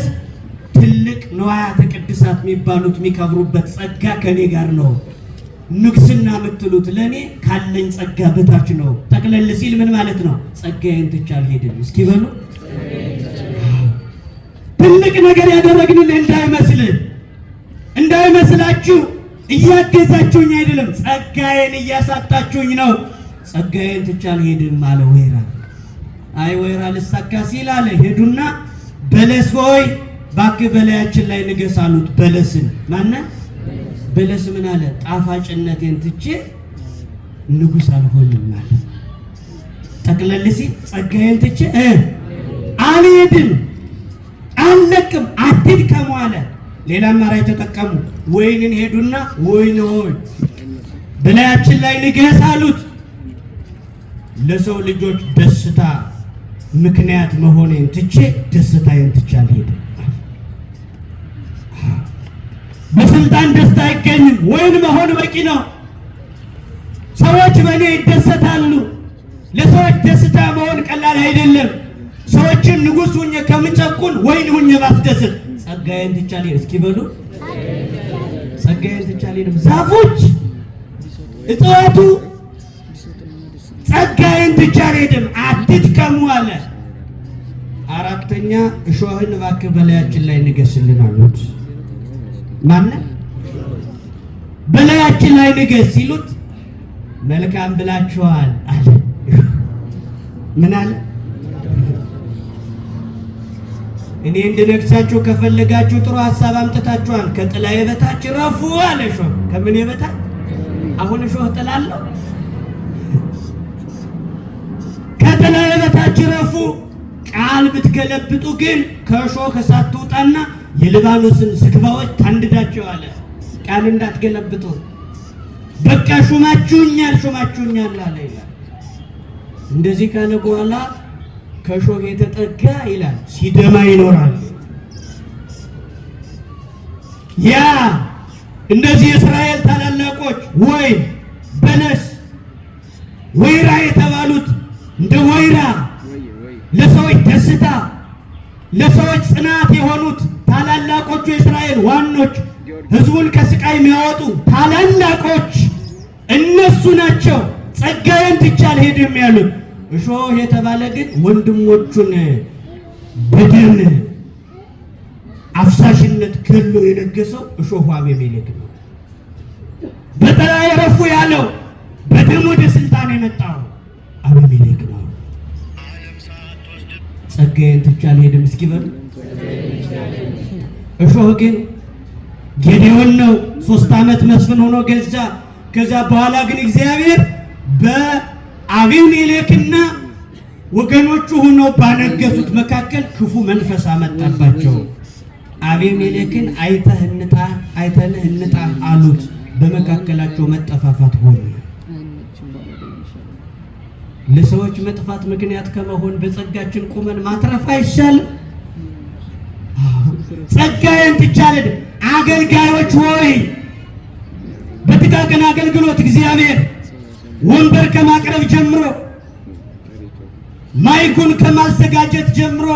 ትልቅ ንዋያተ ቅድሳት የሚባሉት የሚከብሩበት ጸጋ ከኔ ጋር ነው። ንግስና የምትሉት ለኔ ካለኝ ጸጋ በታች ነው። ጠቅለል ሲል ምን ማለት ነው? ጸጋዬን ትቼ አልሄድም። እስኪ በሉ ትልቅ ነገር ያደረግንልህ እንዳይመስላችሁ እያገዛችሁኝ አይደለም፣ ጸጋዬን እያሳጣችሁኝ ነው። ጸጋዬን ትቼ አልሄድም አለ ወይራ። አይ ወይራ ልሳካ ሲል አለ ሄዱና በለስ ሆይ እባክህ በላያችን ላይ ንገስ አሉት። በለስን ማነው? በለስ ምን አለ? ጣፋጭነቴን ትቼ ንጉሥ አልሆንም አለ። ጠቅለል ሲል ጸጋዬን ትቼ አልሄድም አልለቅም አትድከሙ አለ። ሌላ አማራጭ ተጠቀሙ። ወይንን ሄዱና ወይን ሆይ በላያችን ላይ ንገስ አሉት። ለሰው ልጆች ደስታ ምክንያት መሆኔን ትቼ ደስታዬን ትቼ አልሄድም። በስልጣን ደስታ አይገኝም። ወይን መሆን በቂ ነው። ሰዎች በእኔ ይደሰታሉ። ለሰዎች ደስታ መሆን ቀላል አይደለም። ሰዎችን ንጉሥ ሁኜ ከምጨቁን ወይን ሁኜ ባስደስት ጸጋዬን ትቼ አልሄድም። እስኪ በሉ ጸጋዬን ትቼ አልሄድም። ዛፎች እጽዋቱ ጸጋዬን ትቼ አልሄድም አትድከሙ አለ። አራተኛ እሾህን እባክህ በላያችን ላይ ንገስልን አሉት። ማነው? በላያችን ላይ ንገስ ሲሉት መልካም ብላችኋል አለ። ምን አለ? እኔ እንድነግሳችሁ ከፈለጋችሁ ጥሩ ሐሳብ አምጥታችኋል። ከጥላዬ በታች ረፉ አለ። እሾህ ከምን በታች? አሁን እሾህ ጥላለሁ። ከጥላዬ በታች ረፉ። ቃል ብትገለብጡ ግን ከእሾህ እሳት ትውጣና የሊባኖስን ዝግባዎች ታንድዳቸዋለ። ቃል እንዳትገለብጡ በቃ ሹማችሁኛል አለ ይላል። እንደዚህ ካለ በኋላ ከእሾህ የተጠጋ ይላል ሲደማ ይኖራል። ያ እንደዚህ የእስራኤል ታላላቆች ወይን፣ በለስ፣ ወይራ የተባሉት እንደ ወይራ ለሰዎች ደስታ ለሰዎች ጽናት የሆኑት ታላላቆቹ የእስራኤል ዋኖች ሕዝቡን ከስቃይ የሚያወጡ ታላላቆች እነሱ ናቸው። ጸጋዬን ትቼ አልሄድም ያሉት። እሾህ የተባለ ግን ወንድሞቹን በደም አፍሳሽነት ገሎ የነገሰው እሾሁ አቤሜሌክ ነው። በጥላዬ ረፉ ያለው በደም ወደ ስልጣን የመጣው አቤሜሌክ ነው። ጸጋዬን ትቼ አልሄድም እስኪ በሉ። እሾህ ግን ጌዴዎን ነው። 3 ዓመት መስፍን ሆኖ ገዛ። ከዛ በኋላ ግን እግዚአብሔር በአቤሜሌክና ወገኖቹ ሆነው ባነገሱት መካከል ክፉ መንፈስ አመጣባቸው። አቤሜሌክን አይተህ እንጣ አሉት። በመካከላቸው መጠፋፋት ሆነ። ለሰዎች መጥፋት ምክንያት ከመሆን በጸጋችን ቁመን ማትረፍ አይሻልም? ጸጋዬን ትቼ አልሄድም። አገልጋዮች ሆይ በጥቃቅን አገልግሎት እግዚአብሔር ወንበር ከማቅረብ ጀምሮ ማይኩን ከማዘጋጀት ጀምሮ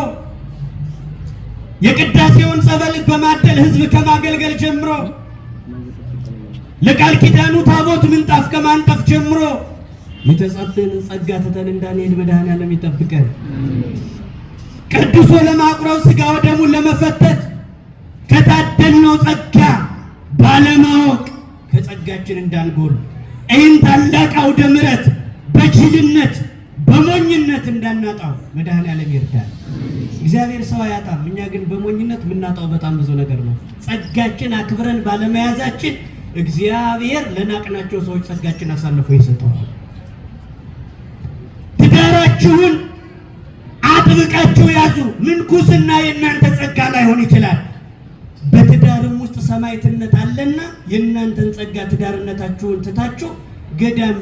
የቅዳሴውን ጸበል በማደል ሕዝብ ከማገልገል ጀምሮ ለቃል ኪዳኑ ታቦት ምንጣፍ ከማንጠፍ ጀምሮ የተሰጠንን ጸጋ ትተን እንዳንሄድ መድኃኔዓለም ይጠብቀን። ቅዱሶ ለማቁረብ ሥጋ ወደሙን ለመፈተት ከታደልነው ጸጋ ባለማወቅ ከጸጋችን እንዳንጎል ይህን ታላቅ አውደ ምሕረት በጅልነት በሞኝነት እንዳናጣው መድኃኔዓለም ይርዳል። እግዚአብሔር ሰው አያጣም። እኛ ግን በሞኝነት የምናጣው በጣም ብዙ ነገር ነው። ጸጋችን አክብረን ባለመያዛችን እግዚአብሔር ለናቅናቸው ሰዎች ጸጋችን አሳልፎ ይሰጠዋል። ትዳራችሁን አጥብቃችሁ ያዙ። ምንኩስና የእናንተ ጸጋ ላይሆን ይችላል። በትዳርም ውስጥ ሰማዕትነት አለና የእናንተን ጸጋ ትዳርነታችሁን ትታችሁ ገዳም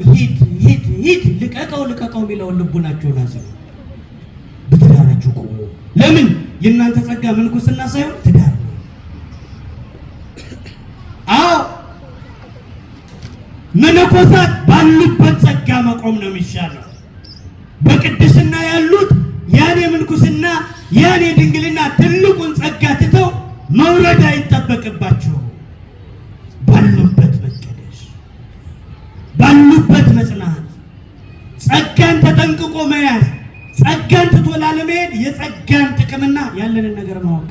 ሂድ ልቀቀው የሚለውን ልቡናችሁን አዘው በትዳራችሁ ቆሙ። ለምን? የእናንተ ጸጋ ምንኩስና ሳይሆን ትዳር ነው። አዎ መነኮሳት ባሉበት ጸጋ መቆም ነው የሚሻለው። በቅድስና ያሉት ያን የምንኩስና ያን የድንግልና ትልቁን ጸጋ ትተው መውረድ አይጠበቅባቸው። ባሉበት መቀደስ፣ ባሉበት መጽናት፣ ጸጋን ተጠንቅቆ መያዝ፣ ጸጋን ትቶ ላለመሄድ የጸጋን ጥቅምና ያለንን ነገር ማወቅ።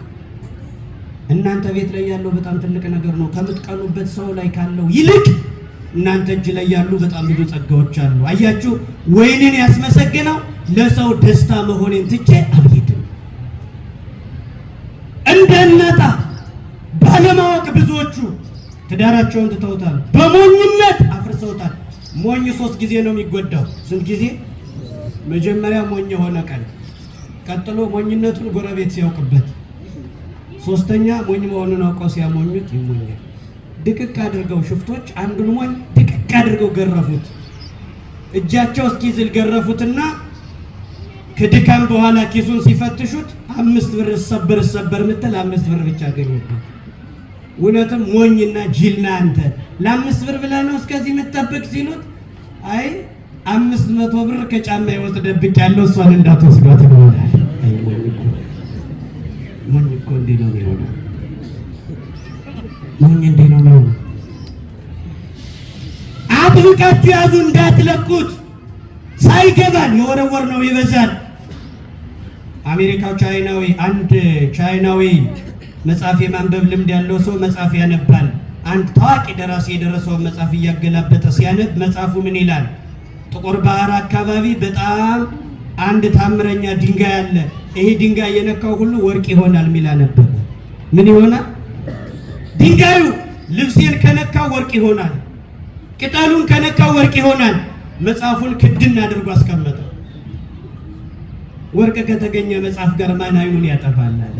እናንተ ቤት ላይ ያለው በጣም ትልቅ ነገር ነው። ከምትቀኑበት ሰው ላይ ካለው ይልቅ እናንተ እጅ ላይ ያሉ በጣም ብዙ ጸጋዎች አሉ። አያችሁ፣ ወይንን ያስመሰግነው ለሰው ደስታ መሆኔን ትቼ አልሄድም። እንደናታ ባለማወቅ ብዙዎቹ ትዳራቸውን ትተውታል። በሞኝነት አፍርሰውታል። ሞኝ 3 ጊዜ ነው የሚጎዳው። ስንት ጊዜ? መጀመሪያ ሞኝ የሆነ ቀን፣ ቀጥሎ ሞኝነቱን ጎረቤት ሲያውቅበት፣ ሶስተኛ ሞኝ መሆኑን አውቀው ሲያሞኙት ይሞኛል። ድቅቅ አድርገው ሽፍቶች አንዱን ሞኝ ድቅቅ አድርገው ገረፉት። እጃቸው እስኪዝል ገረፉትና ከድካም በኋላ ኪሱን ሲፈትሹት 5 ብር ሰበር ምትል 5 ብር ብቻ አገኙበት። እውነትም ሞኝና ጅልና አንተ ለ5 ብር ብለህ ነው እስከዚህ የምትጠብቅ ሲሉት፣ አይ 500 ብር ከጫማ ይወጥ ደብቅ ያለው እሷን እንዳትወስዷት ይሆናል። ሞኝ እኮ እንዲህ ነው የሚሆነው። ሞኝ እንዲህ ነው። አጥብቃችሁ ያዙ እንዳትለቁት። ሳይገባን የወረወር ነው ይበዛል። አሜሪካው አንድ ቻይናዊ መጽሐፍ የማንበብ ልምድ ያለው ሰው መጽሐፍ ያነባል። አንድ ታዋቂ ደራሲ የደረሰውን መጽሐፍ እያገላበጠ ሲያነብ መጽሐፉ ምን ይላል? ጥቁር ባህር አካባቢ በጣም አንድ ታምረኛ ድንጋይ አለ። ይሄ ድንጋይ የነካው ሁሉ ወርቅ ይሆናል ሚል አነበበ። ምን ይሆናል? ድንጋዩ ልብሴን ከነካው ወርቅ ይሆናል፣ ቅጠሉን ከነካው ወርቅ ይሆናል። መጽሐፉን ክድን አድርጎ አስቀመጠ። ወርቅ ከተገኘ መጽሐፍ ጋር ማን አይኑን ያጠፋል አለ።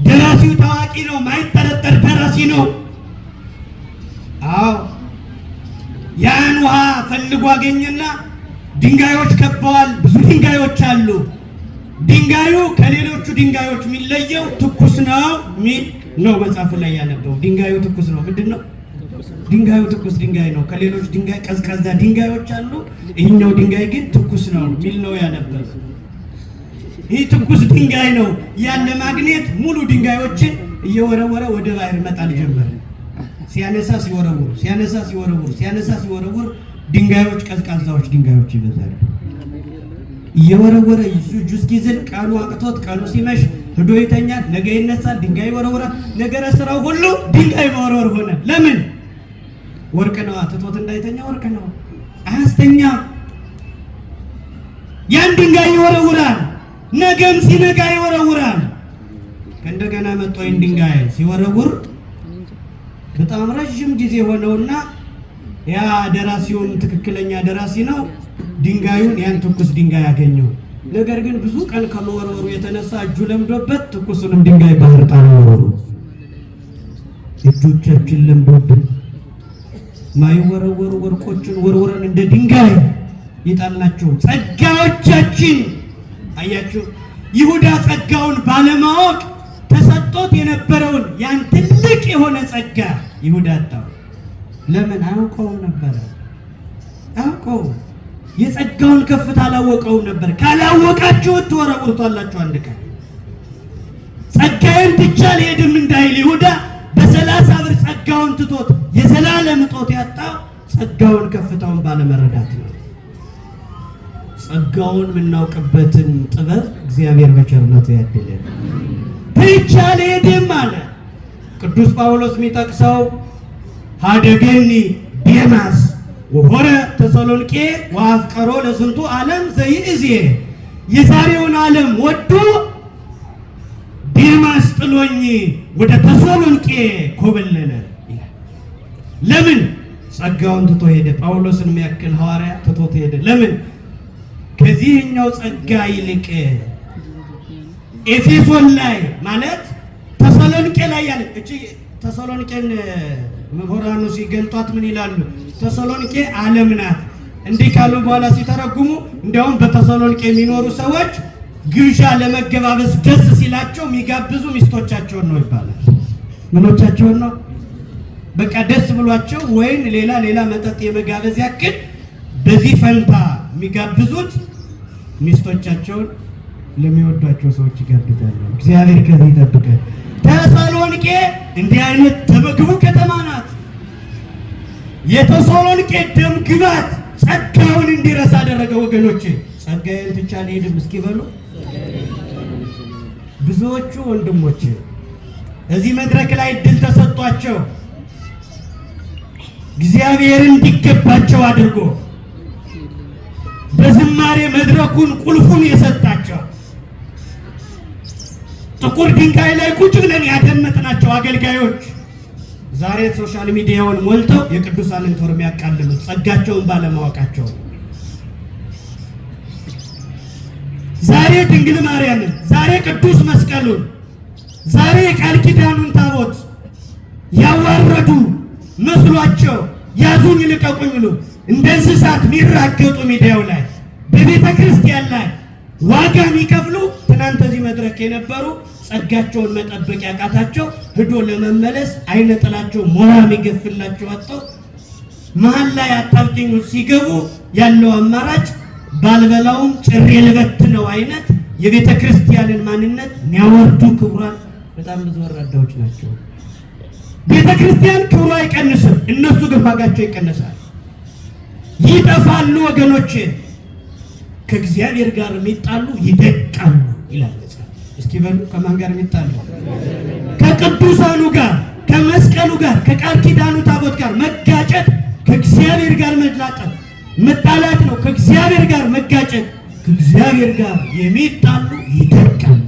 ደራሲው ታዋቂ ነው፣ ማይጠረጠር ደራሲ ነው። አዎ ያን ውሃ ፈልጎ አገኘና ድንጋዮች ከበዋል። ብዙ ድንጋዮች አሉ። ድንጋዩ ከሌሎቹ ድንጋዮች የሚለየው ትኩስ ነው ሚል ነው መጽሐፉ ላይ ያነበው። ድንጋዩ ትኩስ ነው። ምንድነው? ድንጋዩ ትኩስ ድንጋይ ነው። ከሌሎች ድንጋይ ቀዝቃዛ ድንጋዮች አሉ፣ ይህኛው ድንጋይ ግን ትኩስ ነው ሚል ነው ያነበው። ይህ ትኩስ ድንጋይ ነው ያለ ማግኔት ሙሉ ድንጋዮችን እየወረወረ ወደ ባህር መጣል ጀመረ። ሲያነሳ ሲወረውር ድንጋዮች ቀዝቃዛዎች ድንጋዮች ይበዛሉ። እየወረወረ እጁ እስኪዝል ቀኑ አቅቶት ቀኑ ሲመሽ ሄዶ ይተኛል። ነገ ይነሳል፣ ድንጋይ ይወረውራል። ነገረ ስራው ሁሉ ድንጋይ መወርወር ሆነ። ለምን? ወርቅ ነው። ትቶት እንዳይተኛ ወርቅ ነው፣ አያስተኛም። ያን ድንጋይ ይወረውራል፣ ነገም ሲነጋ ይወረውራል። ከእንደገና መጥቶ ይህን ድንጋይ ሲወረውር በጣም ረጅም ጊዜ ሆነውና ያ ደራሲውን ትክክለኛ ደራሲ ነው ድንጋዩን ያን ትኩስ ድንጋይ ያገኘው። ነገር ግን ብዙ ቀን ከመወርወሩ የተነሳ እጁ ለምዶበት ትኩሱንም ድንጋይ ባህር ጣለው። እጆቻችን ለምዶብን ማይወረወሩ ወርቆችን ወርወረን እንደ ድንጋይ ይጣልናቸው ጸጋዎቻችን። አያችሁ፣ ይሁዳ ጸጋውን ባለማወቅ ተሰጥቶት የነበረውን ያን ትልቅ የሆነ ጸጋ ይሁዳ አጣው። ለምን? አውቀው ነበር። አውቀው የጸጋውን ከፍታ አላወቀውም ነበር። ካላወቃችሁት ትወረውሩታላችሁ አንድ ቀን። ጸጋዬን ትቼ አልሄድም እንዳይል ይሁዳ የ30 ብር ጸጋውን ትቶት የዘላለም እጦት ያጣው ጸጋውን ከፍታውን ባለመረዳት ነው። ጸጋውን የምናውቅበትን ጥበብ እግዚአብሔር በቸርነቱ ያድለን። ትቼ አልሄድም አለ ቅዱስ ጳውሎስ የሚጠቅሰው ሀደገኒ ዴማስ ወሆረ ተሰሎንቄ ወአፍቀሮ ለዝንቱ ዓለም ዘይእዜ የዛሬውን ዓለም ወዶ ዴማስ ጥሎኝ ወደ ተሰሎንቄ ኮበለለ ይላል። ለምን? ጸጋውን ትቶ ሄደ። ጳውሎስን የሚያክል ሐዋርያ ትቶት ሄደ። ለምን? ከዚህኛው ጸጋ ይልቅ ኤፌሶን ላይ ማለት ተሰሎንቄ ላይ ያለ እቺ ተሰሎንቄን ምሁራኑ ሲገልጧት ምን ይላሉ? ተሰሎንቄ ዓለም ናት። እንዲህ ካሉ በኋላ ሲተረጉሙ እንዲያውም በተሰሎንቄ የሚኖሩ ሰዎች ግብዣ ለመገባበዝ ደስ ሲላቸው የሚጋብዙ ሚስቶቻቸውን ነው ይባላል። ምኖቻቸውን ነው? በቃ ደስ ብሏቸው ወይን ሌላ መጠጥ የመጋበዝ ያክል በዚህ ፈንታ የሚጋብዙት ሚስቶቻቸውን ለሚወዷቸው ሰዎች ይጋብዛሉ። እግዚአብሔር ከዚህ ይጠብቀን። ተሰሎንቄ እንዲህ አይነት ተመግቡ ከተማ ናት። የተሰሎንቄ ደም ግባት ጸጋውን እንዲረሳ አደረገ። ወገኖቼ ጸጋዬን ትቼ አልሄድም እስኪ በሉ። ብዙዎቹ ወንድሞች እዚህ መድረክ ላይ እድል ተሰጧቸው እግዚአብሔር እንዲገባቸው አድርጎ በዝማሬ መድረኩን ቁልፉን የሰጣቸው ጥቁር ድንጋይ ላይ ቁጭ ብለን ያደመጥናቸው አገልጋዮች ዛሬ ሶሻል ሚዲያውን ሞልተው የቅዱሳንን ጦር የሚያቃልሉት ጸጋቸውን ባለማወቃቸው። ዛሬ ድንግል ማርያምን፣ ዛሬ ቅዱስ መስቀሉን፣ ዛሬ የቃል ኪዳኑን ታቦት ያዋረዱ መስሏቸው ያዙኝ ልቀቁኝ ብሎ እንደ እንስሳት የሚራገጡ ሚዲያው ላይ በቤተ ክርስቲያን ላይ ዋጋ የሚከፍሉ ትናንት እዚህ መድረክ የነበሩ ጸጋቸውን መጠበቅ ያቃታቸው ሄዶ ለመመለስ አይነ ጥላቸው ሞራ የሚገፍላቸው አጥተው መሀል ላይ አጣብቂኝ ሲገቡ ያለው አማራጭ ባልበላውም ጭሬ ልበትነው አይነት የቤተ ክርስቲያንን ማንነት የሚያወርዱ ክብሯን በጣም ብዙ ወራዳዎች ናቸው። ቤተ ክርስቲያን ክብሯ አይቀንስም፣ እነሱ ግን ዋጋቸው ይቀነሳል፣ ይጠፋሉ። ወገኖች ከእግዚአብሔር ጋር የሚጣሉ ይደቃሉ ይላል መጽሐፍ። እስኪ በሉ ከማን ጋር የሚጣሉ? ከቅዱሳኑ ጋር፣ ከመስቀሉ ጋር፣ ከቃል ኪዳኑ ታቦት ጋር መጋጨት ከእግዚአብሔር ጋር መጣላት ነው። ከእግዚአብሔር ጋር መጋጨት፣ ከእግዚአብሔር ጋር የሚጣሉ ይደቃሉ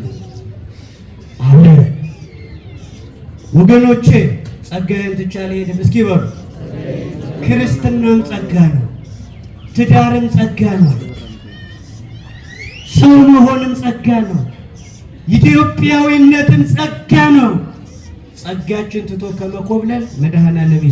አለ። ወገኖቼ ጸጋዬን ትቼ አልሄድም እስኪ በሉ። ክርስትናም ጸጋ ነው፣ ትዳርም ጸጋ ነው፣ ሰው መሆንም ጸጋ ነው፣ ኢትዮጵያዊነትም ጸጋ ነው። ጸጋችን ትቶ ከመኮብለል መድኃኔዓለም